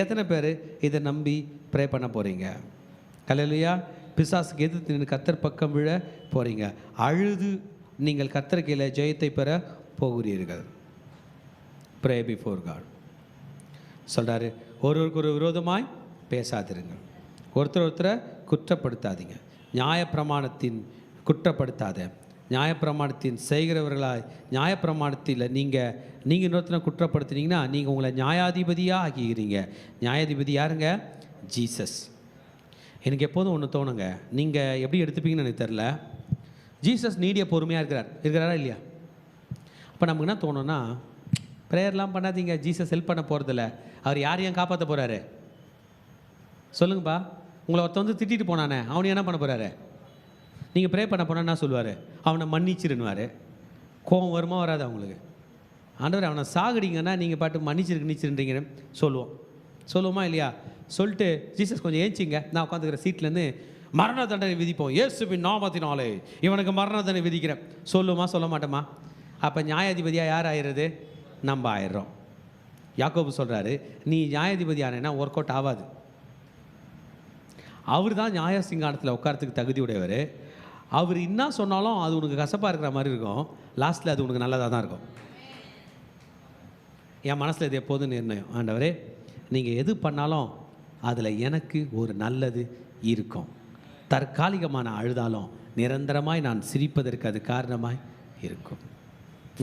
எத்தனை பேர் இதை நம்பி ப்ரே பண்ண போறீங்க? ஹல்லேலூயா. பிசாசுக்கு எதிர்த்து நின்று கர்த்தர் பக்கம் விழ போறீங்க. அழுது நீங்கள் கர்த்தர் கையில ஜெயத்தை பெற போகிறீர்கள். Pray before God. சொல்றாரு, ஒருவருக்கு ஒரு விரோதமாய் பேசாதிருங்கள், ஒருத்தரை குற்றப்படுத்தாதீங்க, நியாயப்பிரமாணத்தின் குற்றப்படுத்தாத, நியாயப்பிரமாணத்தின் செய்கிறவர்களாய், நியாயப்பிரமாணத்தில் நீங்கள் இன்னொருத்தனை குற்றப்படுத்துனீங்கன்னா நீங்கள் உங்களை நியாயாதிபதியாக ஆக்கிக்கிறீங்க. நியாயாதிபதி யாருங்க? ஜீசஸ். எனக்கு எப்போதும் ஒன்று தோணுங்க, நீங்கள் எப்படி எடுத்துப்பீங்கன்னு எனக்கு தெரில. ஜீசஸ் நீடிய பொறுமையாக இருக்கிறாரா இல்லையா? அப்போ நமக்கு என்ன தோணுன்னா, ப்ரேயர்லாம் பண்ணாதீங்க, ஜீசஸ் ஹெல்ப் பண்ண போகிறதில்ல, அவர் யாரையும் காப்பாற்ற போகிறாரு? சொல்லுங்கப்பா. உங்களை ஒருத்த வந்து திட்டிட்டு போனானே, அவனு என்ன பண்ண போகிறாரு? நீங்கள் ப்ரே பண்ண போனால் என்ன சொல்லுவார்? அவனை மன்னிச்சிருன்னுவார். கோபம் வருமா வராது அவங்களுக்கு? ஆண்டவர் அவனை சாகடிங்கன்னா நீங்கள் பாட்டு மன்னிச்சிருன்றீங்கன்னு சொல்லுவோமா இல்லையா? சொல்லிட்டு ஜீசஸ் கொஞ்சம் ஏஞ்சிங்க, நான் உட்காந்துக்கிற சீட்லேருந்து மரண தண்டனை விதிப்போம், இயேசுவின் நாமத்தினாலே இவனுக்கு மரண தண்டனை விதிக்கிறேன் சொல்லுமா சொல்ல மாட்டோமா? அப்போ நியாயாதிபதியாக யார் ஆயிடுறது? நம்ம ஆயிடுறோம். யாக்கோபு சொல்கிறாரு, நீ நியாயாதிபதி ஆனேன்னா ஒர்க் அவுட் ஆகாது. அவர் தான் நியாய சிங்கானத்தில் உட்காரத்துக்கு தகுதி உடையவர். அவர் என்ன சொன்னாலும் அது உனக்கு கசப்பாக இருக்கிற மாதிரி இருக்கும், லாஸ்ட்டில் அது உனக்கு நல்லதாக தான் இருக்கும். என் மனசில் இது எப்போதும் நிர்ணயம், ஆண்டவரே நீங்கள் எது பண்ணாலும் அதில் எனக்கு ஒரு நல்லது இருக்கும். தற்காலிகமான அழுதாலும் நிரந்தரமாய் நான் சிரிப்பதற்கு அது காரணமாய் இருக்கும்.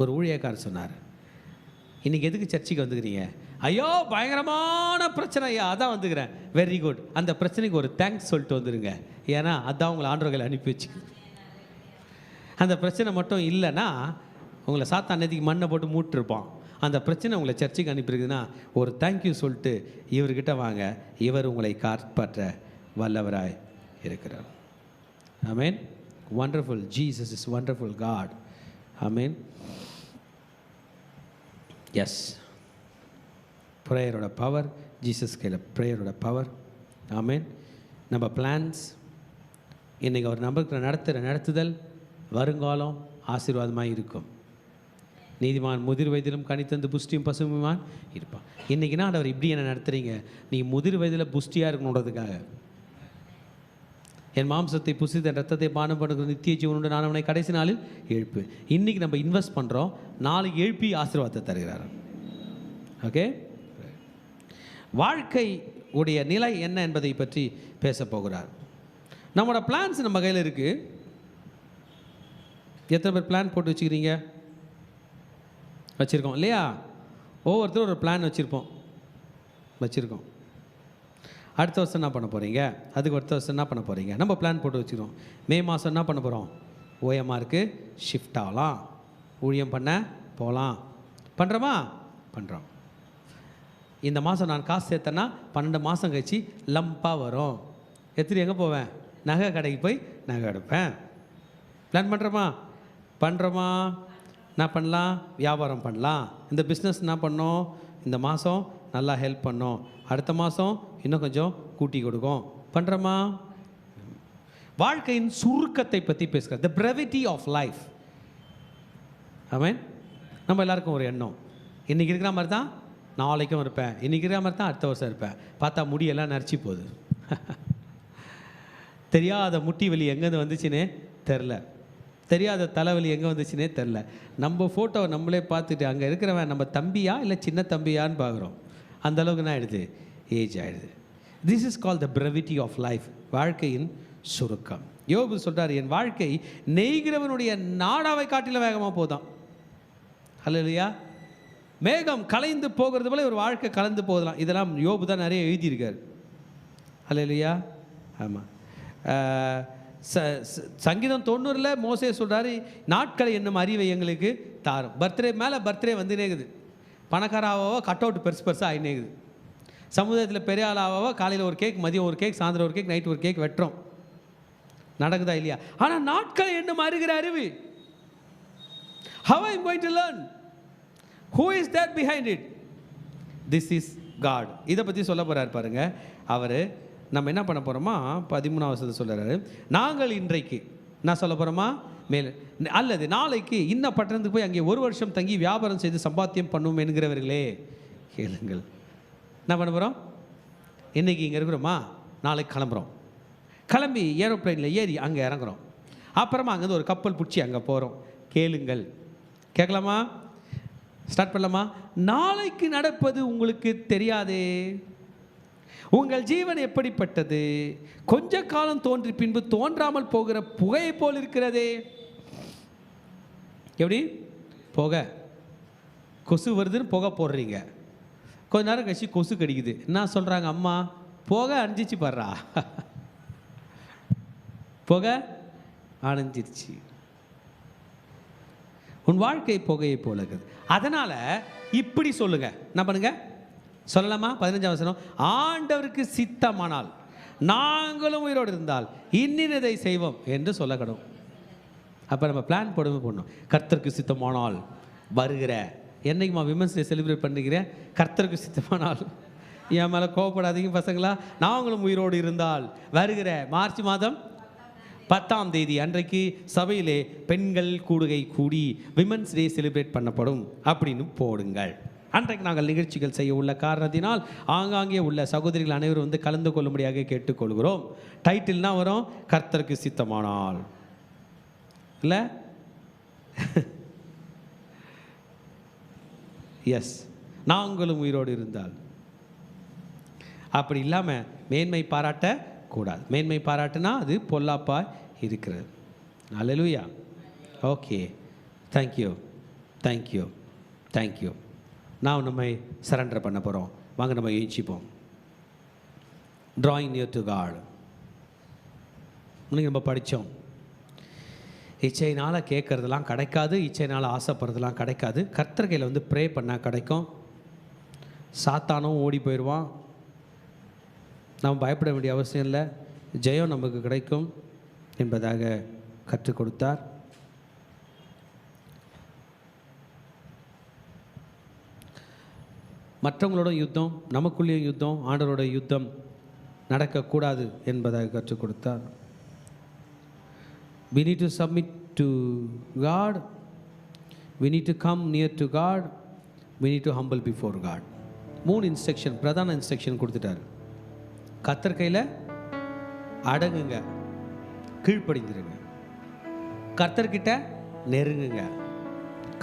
ஒரு ஊழியக்காரர் சொன்னார், இன்றைக்கி எதுக்கு சர்ச்சைக்கு வந்துக்கிறீங்க? ஐயோ பயங்கரமான பிரச்சனை ஐயா, அதான் வந்துக்கிறேன். வெரி குட், அந்த பிரச்சனைக்கு ஒரு தேங்க்ஸ் சொல்லிட்டு வந்துடுங்க, ஏன்னா அதான் உங்களை ஆண்டவர்களை அனுப்பி வச்சுக்கு. அந்த பிரச்சனை மட்டும் இல்லைன்னா உங்களை சாத்தான் நேற்றுக்கு மண்ணை போட்டு மூட்டிருப்பான். அந்த பிரச்சனை உங்களை சர்ச்சைக்கு அனுப்பியிருக்குதுன்னா ஒரு தேங்க்யூ சொல்லிட்டு இவர்கிட்ட வாங்க, இவர் உங்களை காப்பாற்ற வல்லவராய் இருக்கிறார். Amen. Wonderful. Jesus is wonderful God. Amen. Yes, ப்ரேயரோட பவர், ஜீசஸ் கையில் ப்ரேயரோட பவர். ஆமென். நம்ம பிளான்ஸ் இன்றைக்கி ஒரு நம்பருக்கு நடத்துதல் வருங்காலம் ஆசீர்வாதமாக இருக்கும். நீதிமான் முதிர் வயதிலும் கனித்தந்து புஷ்டியும் பசுமையுமான் இருப்பான். இன்றைக்கினா அவர் இப்படி என்ன நடத்துகிறீங்க? நீ முதிர் வயதில் புஷ்டியாக இருக்கணுன்றதுக்காக. என் மாம்சத்தை புசித்த ரத்தத்தை பானம் பண்ணுகிற நித்திய ஜீவனுண்டு நான் அவனை கடைசி நாளில் எழுப்பு. இன்றைக்கி நம்ம இன்வெஸ்ட் பண்ணுறோம், நாளைக்கு எழுப்பி ஆசீர்வாதத்தை தருகிறார். ஓகே, வாழ்க்கை உடைய நிலை என்ன என்பதை பற்றி பேச போகிறார். நம்மளோட பிளான்ஸ் நம்ம கையில் இருக்குது. எத்தனை பேர் பிளான் போட்டு வச்சுக்கிறீங்க? வச்சுருக்கோம் இல்லையா? ஒவ்வொருத்தரும் ஒரு பிளான் வச்சுருக்கோம். அடுத்த வருஷம் என்ன பண்ண போகிறீங்க, அதுக்கு அடுத்த வருஷம் என்ன பண்ண போகிறீங்க, நம்ம பிளான் போட்டு வச்சுக்கிறோம். மே மாதம் என்ன பண்ண போகிறோம்? ஓஎம்ஆருக்கு ஷிஃப்ட் ஆகலாம், ஊழியம் பண்ண போகலாம். பண்ணுறோமா? பண்ணுறோம். இந்த மாதம் நான் காசு சேர்த்தேன்னா 12 மாதம் கழிச்சு லம்பாக வரும். எங்கே போவேன்? நகை கடைக்கு போய் நகை எடுப்பேன். பிளான் பண்ணுறோமா? என்ன பண்ணலாம்? வியாபாரம் பண்ணலாம். இந்த பிஸ்னஸ் என்ன பண்ணோம்? இந்த மாதம் நல்லா ஹெல்ப் பண்ணோம், அடுத்த மாதம் இன்னும் கொஞ்சம் கூட்டி கொடுக்கும். பண்ணுறோமா? வாழ்க்கையின் சுருக்கத்தை பற்றி பேசுகிறேன், த பிரெவிட்டி ஆஃப் லைஃப். ஆமென். நம்ம எல்லாருக்கும் ஒரு எண்ணம், இன்றைக்கி இருக்கிற மாதிரி தான் நாளைக்கும் இருப்பேன், இன்றைக்கி இருக்கிற மாதிரி தான் அடுத்த வருஷம் இருப்பேன். பார்த்தா முடியெல்லாம் நரைச்சி போகுது. தெரியாத முட்டி வலி எங்கேருந்து வந்துச்சுன்னே தெரில, தெரியாத தலைவலி எங்கே வந்துச்சுன்னே தெரில. நம்ம ஃபோட்டோவை நம்மளே பார்த்துட்டு அங்கே இருக்கிறவன் நம்ம தம்பியா இல்லை சின்ன தம்பியான்னு பார்க்குறோம். அந்த அளவுக்கு என்ன ஆகிடுது? ஏஜ் ஆகிடுது. This is call the brevity of life, வாழ்க்கையின் சுருக்கம். யோபு சொல்கிறார், என் வாழ்க்கை நெய்கிறவனுடைய நாடாவை காட்டிலும் வேகமாக போதான். ஹல்லேலூயா. மேகம் கலைந்து போகிறது போல ஒரு வாழ்க்கை கலந்து போகலாம். இதெல்லாம் யோபு தான் நிறைய எழுதியிருக்கார். ஹல்லேலூயா. ஆமாம். சங்கீதம் 90 மோசே சொல்கிறாரு, நாட்களை என்னும் அறிவை எங்களுக்கு தாரும். பர்த்டே மேலே பர்த்டே வந்து நேகுது. பணக்காராவோ கட் அவுட் பெருசாக ஆகினேகுது. சமுதாயத்தில் பெரிய ஆளாவோ காலையில் ஒரு கேக், மதியம் ஒரு கேக், சாயந்தரம் ஒரு கேக், நைட்டு ஒரு கேக் வெட்டுறோம். நடக்குதா இல்லையா? ஆனால் நாட்களை என்னும் அறிகிற அறிவு, how I am going to learn? Who is that behind it? This is God. இதை பற்றி சொல்ல போகிறார் பாருங்க. அவர் நம்ம என்ன பண்ண போகிறோமா, 13ஆம் வசனத்தை சொல்கிறாரு, நாங்கள் இன்றைக்கு நான் சொல்ல போகிறோமா மேல் அல்லது நாளைக்கு இன்ன பட்டணத்துக்கு போய் அங்கே 1 வருஷம் தங்கி வியாபாரம் செய்து சம்பாத்தியம் பண்ணுவோம் என்கிறவர்களே கேளுங்கள். என்ன பண்ண போகிறோம்? இன்றைக்கி இங்கே இருக்கிறோமா, நாளைக்கு கிளம்புறோம். கிளம்பி ஏரோப்ளைனில் ஏறி அங்கே இறங்குறோம். அப்புறமா அங்கேருந்து ஒரு கப்பல் பிடிச்சி அங்கே போகிறோம். கேளுங்கள். கேட்கலாமா? ஸ்டார்ட் பண்ணலாமா? நாளைக்கு நடப்பது உங்களுக்கு தெரியாதே. உங்கள் ஜீவன் எப்படிப்பட்டது? கொஞ்ச காலம் தோன்றி பின்பு தோன்றாமல் போகிற புகையை போல் இருக்கிறதே. எப்படி? புகை, கொசு வருதுன்னு புகை போடுறீங்க, கொஞ்ச நேரம் கழிச்சு கொசு கடிக்குது. என்ன சொல்கிறாங்க அம்மா? புகை அணிஞ்சிச்சு பாடுறா, புகை அணிஞ்சிருச்சு. உன் வாழ்க்கை புகையை போல இருக்குது. அதனால் இப்படி சொல்லுங்க, என்ன பண்ணுங்க சொல்லலாமா? 15ஆம் வசனம், ஆண்டவருக்கு சித்தமானால் நாங்களும் உயிரோடு இருந்தால் இன்னினதை செய்வோம் என்று சொல்லக்கணும். அப்போ நம்ம பிளான் போடணும். கர்த்தருக்கு சித்தமானால் வருகிற என்னைக்குமா விமன்ஸ் டே செலிப்ரேட் பண்ணுகிறேன். கர்த்தருக்கு சித்தமானால், என் மேலே கோவப்படாதீங்க பசங்களா, நாங்களும் உயிரோடு இருந்தால் வருகிற மார்ச் மாதம் 10ஆம் தேதி அன்றைக்கு சபையிலே பெண்கள் கூடுகை கூடி விமன்ஸ் டே செலிப்ரேட் பண்ணப்படும் அப்படின்னு போடுங்கள். அன்றைக்கு நாங்கள் நிகழ்ச்சிகள் செய்ய உள்ள காரணத்தினால் ஆங்காங்கே உள்ள சகோதரிகள் அனைவரும் வந்து கலந்து கொள்ளும்படியாக கேட்டுக்கொள்கிறோம். டைட்டில்னா வரும் கர்த்தருக்கு சித்தமானால், இல்லை? எஸ், நாங்களும் உயிரோடு இருந்தால். அப்படி இல்லாமல் மேன்மை பாராட்டக்கூடாது. மேன்மை பாராட்டுனா அது பொல்லாப்பா இருக்கிறது. Hallelujah. Okay, thank you thank you thank you. நான் நம்ம சரண்டர் பண்ண போகிறோம். வாங்க நம்ம யோசிப்போம். Drawing near to God. இன்னைக்கு நம்ம படித்தோம், இச்சையினால் கேட்குறதெல்லாம் கிடைக்காது, இச்சையினால் ஆசைப்படுறதுலாம் கிடைக்காது. கர்த்தர் கையில் வந்து ப்ரே பண்ணால் கிடைக்கும். சாத்தானும் ஓடி போயிடுவான். நம்ம பயப்பட வேண்டிய அவசியம் இல்லை, ஜெயம் நமக்கு கிடைக்கும் என்பதாக கற்றுக் கொடுத்தார். மற்றவங்களோட யுத்தம், நமக்குள்ளேயும் யுத்தம், ஆண்டவரோட யுத்தம் நடக்கக்கூடாது என்பதாக கற்றுக் கொடுத்தார். We need to submit to God. We need to come near to God. We need to humble before God. 3 instruction, பிரதான இன்ஸ்ட்ரக்ஷன் கொடுத்துட்டார். கர்த்தர் கையில் அடங்குங்க, கீழ்ப்படிஞ்சிருங்க, கர்த்தர்கிட்ட நெருங்குங்க,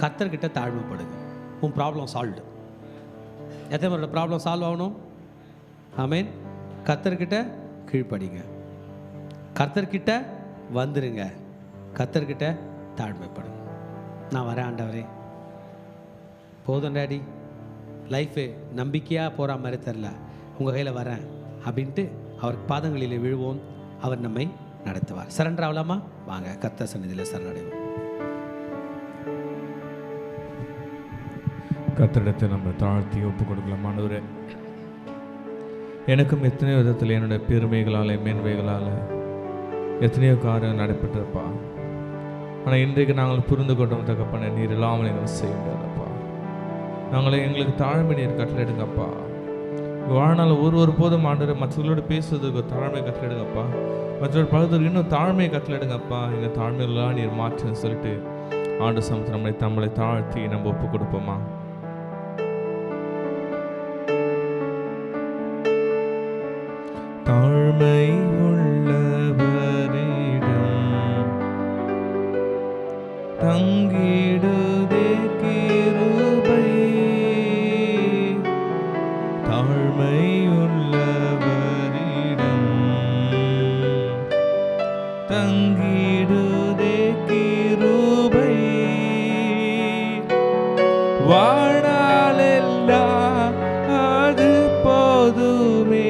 கர்த்தர்கிட்ட தாழ்மைப்படுங்க. உன் ப்ராப்ளம் சால்வ்டு. எத்தனை பேரோட ப்ராப்ளம் சால்வ் ஆகணும்? ஆமேன். கர்த்தர்கிட்ட கீழ்ப்படிங்க, கர்த்தர்கிட்ட வந்துருங்க, கர்த்தர்கிட்ட தாழ்மைப்படுங்க. நான் வரேன் ஆண்டவரே, போதும் டாடி, லைஃபு நம்பிக்கையாக போகிற மாதிரி தெரில, உங்கள் கையில் வரேன் அப்படின்ட்டு அவர் பாதங்களில் விழுவோம். அவர் நம்மை நடத்துவார். சரண்டர் ஆகலாமா? வாங்க கர்த்தர் சந்நிதியில் சரணடைவோம். கர்த்தரிடத்தை நம்ம தாழ்த்தி ஒப்பு கொடுக்கலாம். ஆண்டவரே, எனக்கும் எத்தனையோ விதத்தில் என்னுடைய பெருமைகளால் மேன்மைகளால் எத்தனையோ காரியம் நடைபெற்றப்பா. ஆனால் இன்றைக்கு நாங்கள் புரிந்து கொண்டோம் தகப்பன, நீர் இல்லாமல் எங்களை செய்ய முடியாதப்பா. நாங்களே எங்களுக்கு தாழ்மை நீர் கட்டளையிடுங்கப்பா. வாழ்நாள் ஒரு போதும் ஆண்டவரை மற்றவர்களோடு பேசுவதற்கு தாழ்மை கட்டளையிடுங்கப்பா. மற்றவர்கள் பகுதியில் இன்னும் தாழ்மையை கட்டளையிடுங்கப்பா. எங்கள் தாழ்மையெல்லாம் நீர் மாற்றுன்னு சொல்லிட்டு ஆண்டு சமுத்திரம் நம்மளை தாழ்த்தி நம்ம ஒப்பு கொடுப்போமா? தாழ்மை உள்ளவரிடம் தங்கிடுதே கிருபை. தாழ்மை உள்ளவரிடம் தங்கிடுதே கிருபை. வாழ்நாளெல்லாம் அது போதுமே,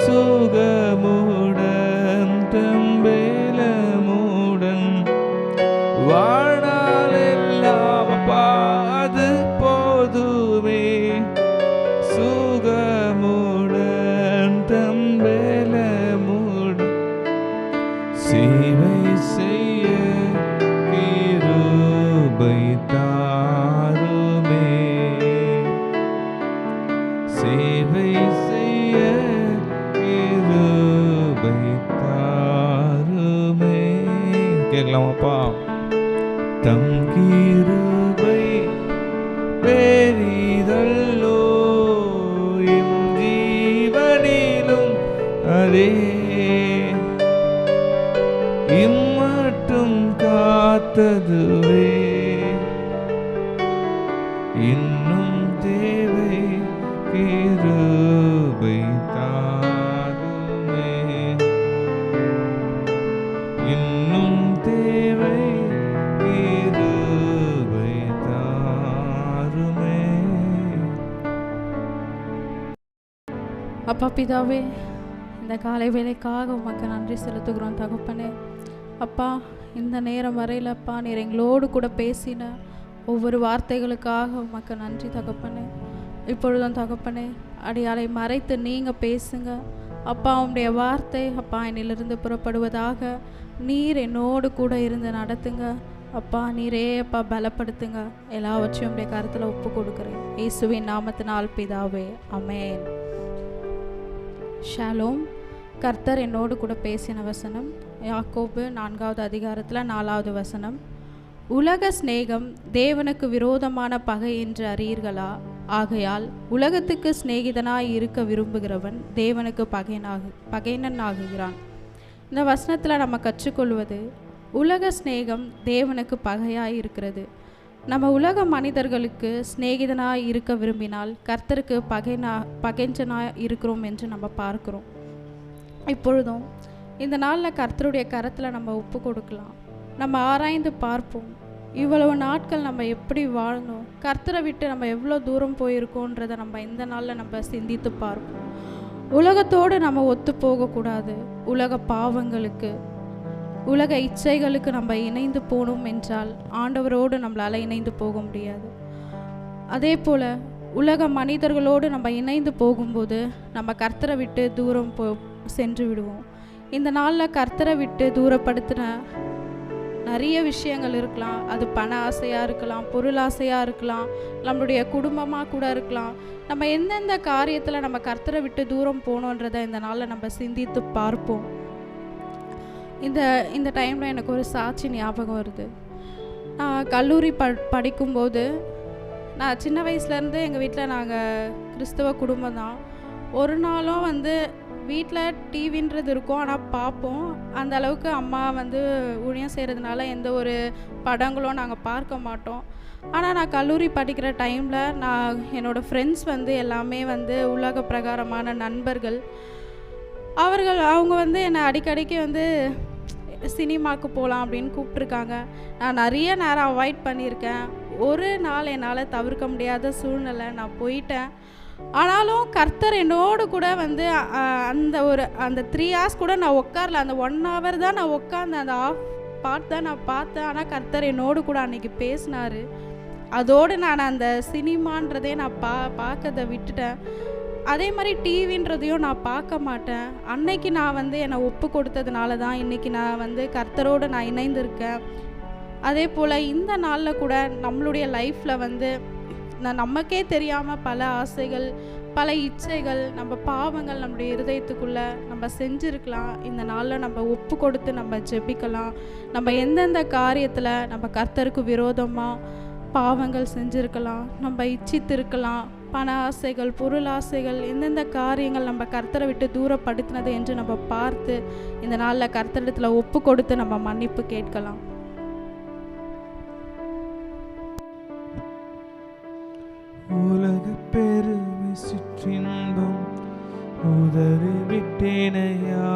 சுகமுடன் தம்பேலமுடன். வாழ்நாளெல்லாம் அது போதுமே, சுகமுடன் தம்பேலமுடன். சேவை செய்ய கிருபை தாருமே, பெரிதல்லோ என் ஜீவனிலும் அதே இம்மட்டும் காத்ததுவே இன்னும் தேவை கிருபை தாருமே இன்னும் தேவை கிருபை தாருமே. அப்பா பிதாவே, இந்த காலை வேலைக்காக உமக்கு நன்றி செலுத்துகிறோம் தகப்பனே. அப்பா, இந்த நேரம் வரையில் அப்பா நீர் எங்களோடு கூட பேசின ஒவ்வொரு வார்த்தைகளுக்காக உமக்கு நன்றி தகப்பனே. இப்பொழுதும் தகப்பனே, அடியாரை மறைத்து நீங்கள் பேசுங்க அப்பா. உம்முடைய வார்த்தை அப்பா என்னிலிருந்து புறப்படுவதாக. நீர் என்னோடு கூட இருந்து நடத்துங்க அப்பா. நீரே அப்பா பலப்படுத்துங்க. எல்லாவற்றையும் உம்முடைய கருத்தில் ஒப்பு கொடுக்குறேன் இயேசுவின் நாமத்தினால் பிதாவே, ஆமென். ஷாலோம். கர்த்தர் என்னோடு கூட பேசின வசனம் யாக்கோபு 4வது அதிகாரத்தில் 4வது வசனம். உலக சிநேகம் தேவனுக்கு விரோதமான பகை என்று அறியீர்களா? ஆகையால் உலகத்துக்கு சிநேகிதனாய் இருக்க விரும்புகிறவன் தேவனுக்கு பகைனன் ஆகுகிறான். இந்த வசனத்தில் நம்ம கற்றுக்கொள்வது, உலக சிநேகம் தேவனுக்கு பகையாய் இருக்கிறது. நம்ம உலக மனிதர்களுக்கு சிநேகிதனாய் இருக்க விரும்பினால் கர்த்தருக்கு பகைஞ்சனாய் இருக்கிறோம் என்று நம்ம பார்க்கிறோம். இப்பொழுதும் இந்த நாளில் கர்த்தருடைய கரத்தில் நம்ம ஒப்பு கொடுக்கலாம். நம்ம ஆராய்ந்து பார்ப்போம், இவ்வளவு நாட்கள் நம்ம எப்படி வாழணும், கர்த்தரை விட்டு நம்ம எவ்வளோ தூரம் போயிருக்கோன்றதை நம்ம இந்த நாளில் நம்ம சிந்தித்து பார்ப்போம். உலகத்தோடு நம்ம ஒத்து போகக்கூடாது. உலக பாவங்களுக்கு, உலக இச்சைகளுக்கு நம்ம இணைந்து போகணும் என்றால் ஆண்டவரோடு நம்மளால் இணைந்து போக முடியாது. அதே போல் உலக மனிதர்களோடு நம்ம இணைந்து போகும்போது நம்ம கர்த்தரை விட்டு தூரம் சென்று விடுவோம். இந்த நாளில் கர்த்தரை விட்டு தூரப்படுத்தின நிறைய விஷயங்கள் இருக்கலாம். அது பண ஆசையாக இருக்கலாம், பொருள் ஆசையாக இருக்கலாம், நம்மளுடைய குடும்பமாக கூட இருக்கலாம். நம்ம எந்தெந்த காரியத்தில் நம்ம கர்த்தரை விட்டு தூரம் போகணுன்றதை இந்த நாளில் நம்ம சிந்தித்து பார்ப்போம். இந்த டைமில் எனக்கு ஒரு சாட்சி ஞாபகம் வருது. நான் கல்லூரி படிக்கும்போது, நான் சின்ன வயசுலேருந்து எங்கள் வீட்டில் நாங்கள் கிறிஸ்தவ குடும்பம் தான். ஒரு நாளும் வீட்டில் டிவின்றது இருக்கும், ஆனால் பார்ப்போம். அந்த அளவுக்கு அம்மா ஊழியம் செய்கிறதுனால எந்த ஒரு படங்களும் நாங்கள் பார்க்க மாட்டோம். ஆனால் நான் கல்லூரி படிக்கிற டைமில் என்னோடய ஃப்ரெண்ட்ஸ் எல்லாமே உலக பிரகாரமான நண்பர்கள். அவங்க என்னை அடிக்கடிக்கு சினிமாவுக்கு போகலாம் அப்படின்னு கூப்பிட்ருக்காங்க. நான் நிறைய நேரம் அவாய்ட் பண்ணியிருக்கேன். ஒரு நாள் என்னால் தவிர்க்க முடியாத சூழ்நிலை, நான் போயிட்டேன். ஆனாலும் கர்த்தர் என்னோடு கூட அந்த 3 hours கூட நான் உட்காரல. அந்த 1 hour தான் நான் உட்கார்ந்தேன். அந்த ஆஃப் பார்ட் தான் நான் பார்த்தேன். ஆனால் கர்த்தர் என்னோடு கூட அன்றைக்கி பேசினார். அதோடு நான் அந்த சினிமான்றதே நான் பார்க்கறதை விட்டுட்டேன். அதே மாதிரி டிவின்றதையும் நான் பார்க்க மாட்டேன். அன்னைக்கு நான் என்னை ஒப்பு கொடுத்ததுனால தான் இன்றைக்கி நான் கர்த்தரோடு நான் இணைந்திருக்கேன். அதே போல் இந்த நாளில் கூட நம்மளுடைய லைஃப்பில் நமக்கே தெரியாமல் பல ஆசைகள், பல இச்சைகள், நம்ம பாவங்கள் நம்முடைய இருதயத்துக்குள்ளே நம்ம செஞ்சுருக்கலாம். இந்த நாளில் நம்ம ஒப்பு கொடுத்து நம்ம ஜெபிக்கலாம். நம்ம எந்தெந்த காரியத்தில் நம்ம கர்த்தருக்கு விரோதமாக பாவங்கள் செஞ்சுருக்கலாம், நம்ம இச்சித்திருக்கலாம், பண ஆசைகள், பொருள் ஆசைகள், எந்தெந்த காரியங்கள் நம்ம கர்த்தரை விட்டு தூரப்படுத்தினது என்று நம்ம பார்த்து இந்த நாளில் கர்த்தரிடத்தில் ஒப்பு கொடுத்து நம்ம மன்னிப்பு கேட்கலாம். உலக பெருமை சிற்றின்பம் உதறி விட்டேனையா,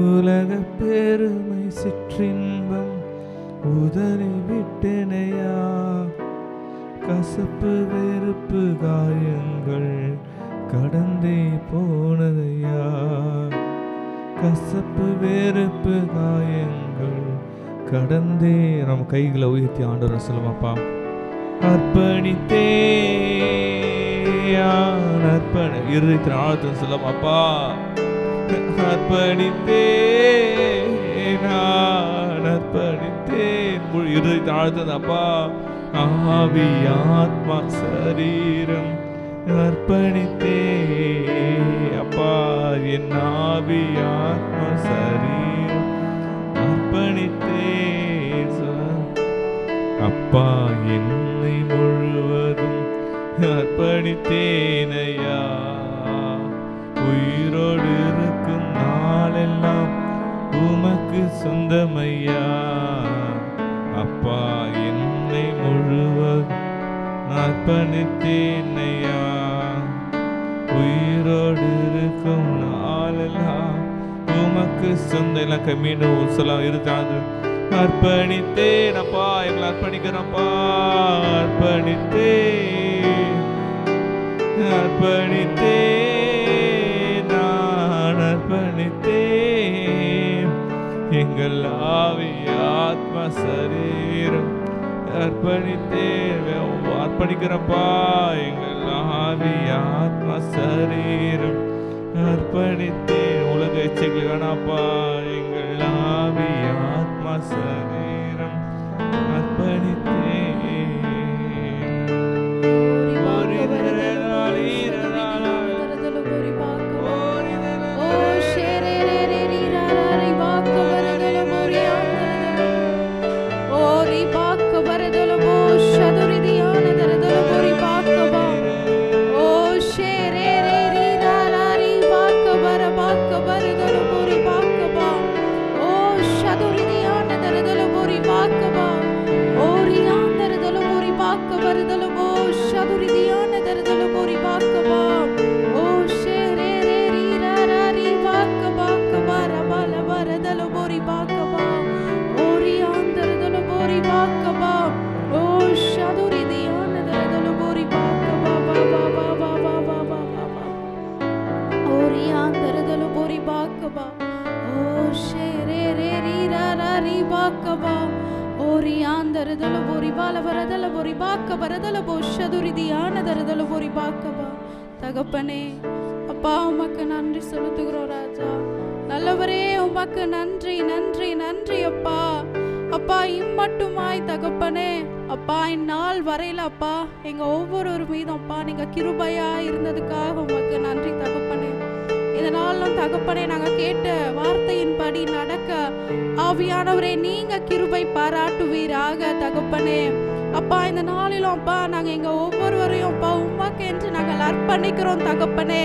உலக பெருமை சிற்றின்பம் உதறி விட்டேனையா, கசப்பு வெறுப்பு காயங்கள் கடந்தே போனதையா, கசப்பு வெறுப்பு காயங்கள் கடந்தே. நம்ம கைகளை உயர்த்தி ஆண்டவரை சொல்லுமாப்பா. அர்ப்பணித்தே இருதயத்தின் ஆழத்தில் சொல்லுமாப்பா. அர்ப்பணித்தே நான் அர்ப்பணித்தேன் இருதயத்தின் ஆழத்தில் அப்பா. ஆவி ஆத்மா சரீரம் அர்ப்பணித்தே அப்பா. என் ஆவி ஆத்மா சரீரம் அர்ப்பணித்தே அப்பா. என்னை முழு அர்ப்பணித்தேனையா. உயிரோடு இருக்கும் நாளெல்லாம் உமக்கு சொந்தமையா. அப்பா என்னை முழுவதும் அர்ப்பணித்தேனையா. உயிரோடு இருக்கும் நாளெல்லாம் உமக்கு சொந்த. எல்லாம் மீண்டும் சொல்லலாம் இருக்காது. அர்ப்பணித்தேன் அப்பா, எங்களை அர்ப்பணிக்கிறோம்ப்பா. அர்ப்பணித்தேன் அர்ப்பணித்தேன் நான் அர்ப்பணித்தேன். எங்கள் ஆவி ஆத்மா சரீரம் அர்ப்பணித்தேன். அர்ப்பணிக்கிறப்பா எங்கள் ஆவி ஆத்மா சரீரம் அர்ப்பணித்தேன். உலக இச்சைகள் வேணாப்பா, எங்கள் ஆவி ஆத்மா சரீரம் அர்ப்பணித்தேன். தகப்பனே அப்பா உமக்கு நன்றி செலுத்துகிறோம் ராஜா. நல்லவரே உமக்கு நன்றி நன்றி நன்றி அப்பா. அப்பா இம்மட்டுமாய் தகப்பனே அப்பா இந்நாள் வரையில அப்பா எங்க ஒவ்வொரு மீதும் அப்பா நீங்க கிருபையா இருந்ததுக்காக உமக்கு நன்றி தகப்பனே. இதனாலும் தகப்பனே நாங்க கேட்ட வார்த்தையின்படி நடக்க ஆவியானவரே நீங்க கிருபை பாராட்டுவீராக தகப்பனே. அப்பா இந்த நாளிலும் அப்பா நாங்க எங்க ஒவ்வொருவரையும் அப்பா உமக்கு என்று நாங்கள் அர்ப்பணிக்கிறோம் தகப்பனே.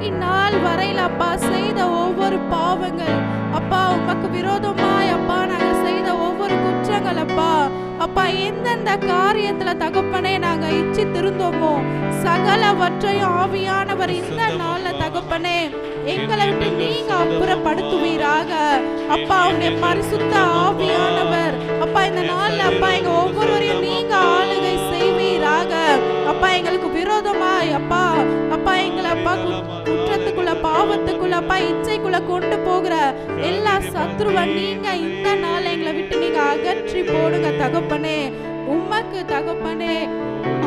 இந்நாள் வரையில அப்பா செய்த ஒவ்வொரு பாவங்கள் அப்பா உமக்கு விரோதமாய் அப்பா நாங்க செய்த ஒவ்வொரு குற்றங்கள் அப்பா அப்பா எந்தெந்த காரியத்துல தகப்பனே நாங்க இச்சித்திருந்தோமோ சகலவற்றையும் ஆவியானவர் இந்த நாள்ல தகப்பனே எங்களை விட்டு நீங்க அப்புறப்படுத்துவீராக. அப்பா உங்களுடைய பரிசுத்த ஆவியானவர் அப்பா இந்த நாள்ல அப்பா எங்க ஒவ்வொருவரையும் நீங்க ஆளுகை செய்வீராக. அப்பா எங்களுக்கு விரோதமாய் அப்பா அப்பா எங்களை அப்பா குற்றத்துக்குள்ள பாவத்துக்குள்ள அப்பா இச்சைக்குள்ள கொண்டு போகிற எல்லா சத்ருவை நீங்க இந்த நாள் எங்களை விட்டு நீங்க அகற்றி போடுங்க தகப்பனே. உமக்கு தகப்பனே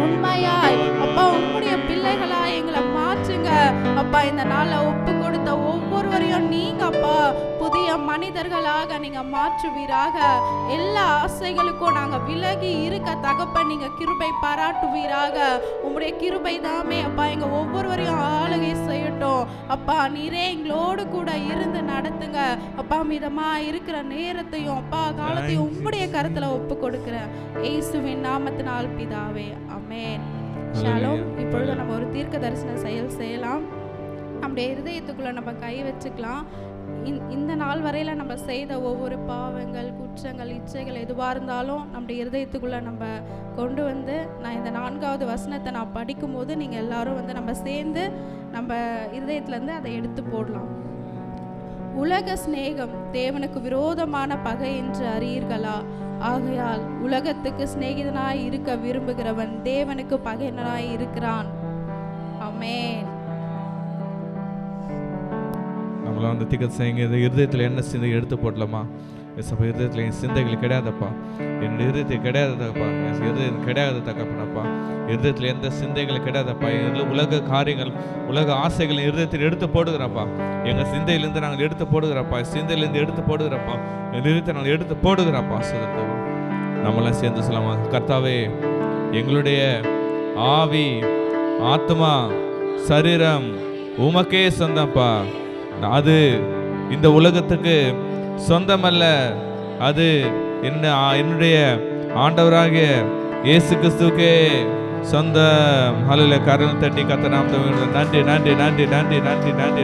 உண்மையாய் அப்பா உம்முடைய பிள்ளைகளா எங்களை மாற்றுங்க அப்பா. இந்த நாள்ல ஒப்பு கொடுத்த ஒவ்வொருவரையும் நீங்க அப்பா புதிய மனிதர்களாக நீங்க மாற்றுவீராக. எல்லா ஆசைகளுக்கும் நாங்க விலகி இருக்க தகப்பன் நீங்க கிருபை பாராட்டுவீராக. உம்முடைய கிருபை தாமே அப்பா எங்க ஒவ்வொருவரையும் ஆளுகை செய்யட்டும் அப்பா. நீரே எங்களோடு கூட இருந்து நடத்துங்க அப்பா. மிதமா இருக்கிற நேரத்தையும் அப்பா காலத்தையும் உம்முடைய கருத்துல ஒப்பு கொடுக்கிறேன் இயேசுவின் நாமத்தினால் பிதாவே ஆமென். ஷாலோம். இப்பொழுது நம்ம ஒரு தீர்க்க தரிசன செயல் செய்யலாம். நம்முடைய இருதயத்துக்குள்ள நம்ம கை வச்சுக்கலாம். இந்த நாள் வரையில நம்ம செய்த ஒவ்வொரு பாவங்கள் குற்றங்கள் இச்சைகள் எதுவாக இருந்தாலும் நம்முடைய இருதயத்துக்குள்ள நம்ம கொண்டு வந்து நான் இந்த 4வது வசனத்தை நான் படிக்கும்போது நீங்கள் எல்லாரும் வந்து நம்ம சேர்ந்து நம்ம இருதயத்துலேருந்து அதை எடுத்து போடலாம். உலக சிநேகம் தேவனுக்கு விரோதமான பகை என்று அறியீர்களா? ஆகையால் உலகத்துக்கு சிநேகிதனாய் இருக்க விரும்புகிறவன் தேவனுக்கு பகையனாய் இருக்கிறான். ஆமென். நம்மளாம் வந்து திக்கத் செய்யுங்க. இந்த இருதயத்தில் என்ன சிந்தை எடுத்து போடலாமா? சப்பா இருதயத்தில் என் சிந்தைகள் கிடையாதப்பா, என் இருதயத்தில் கிடையாதப்பா, என் இருதயம் கிடையாது தகப்பனப்பா. இருதயத்தில் எந்த சிந்தைகள் கிடையாதப்பா. எங்கள் உலக காரியங்கள் உலக ஆசைகள் இருதயத்தில் எடுத்து போடுகிறப்பா. எங்கள் சிந்தையிலேருந்து நாங்கள் எடுத்து போடுகிறப்பா. சிந்தையிலேருந்து எடுத்து போடுகிறப்பா. எங்கள் இருதயத்தை நாங்கள் எடுத்து போடுகிறப்பா. நம்மளாம் சேர்ந்து சொல்லலாமா? கர்த்தாவே எங்களுடைய ஆவி ஆத்மா சரீரம் உமக்கே சொந்தம்ப்பா. அது இந்த உலகத்துக்கு சொந்தமல்ல. அது என்னுடைய ஆண்டவராகிய இயேசு கிறிஸ்துவுக்கே சொந்த ஹalleluya கரங்களை தட்டி கர்த்தர் நாமத்தை நன்றி நன்றி நன்றி நன்றி நன்றி நன்றி நன்றி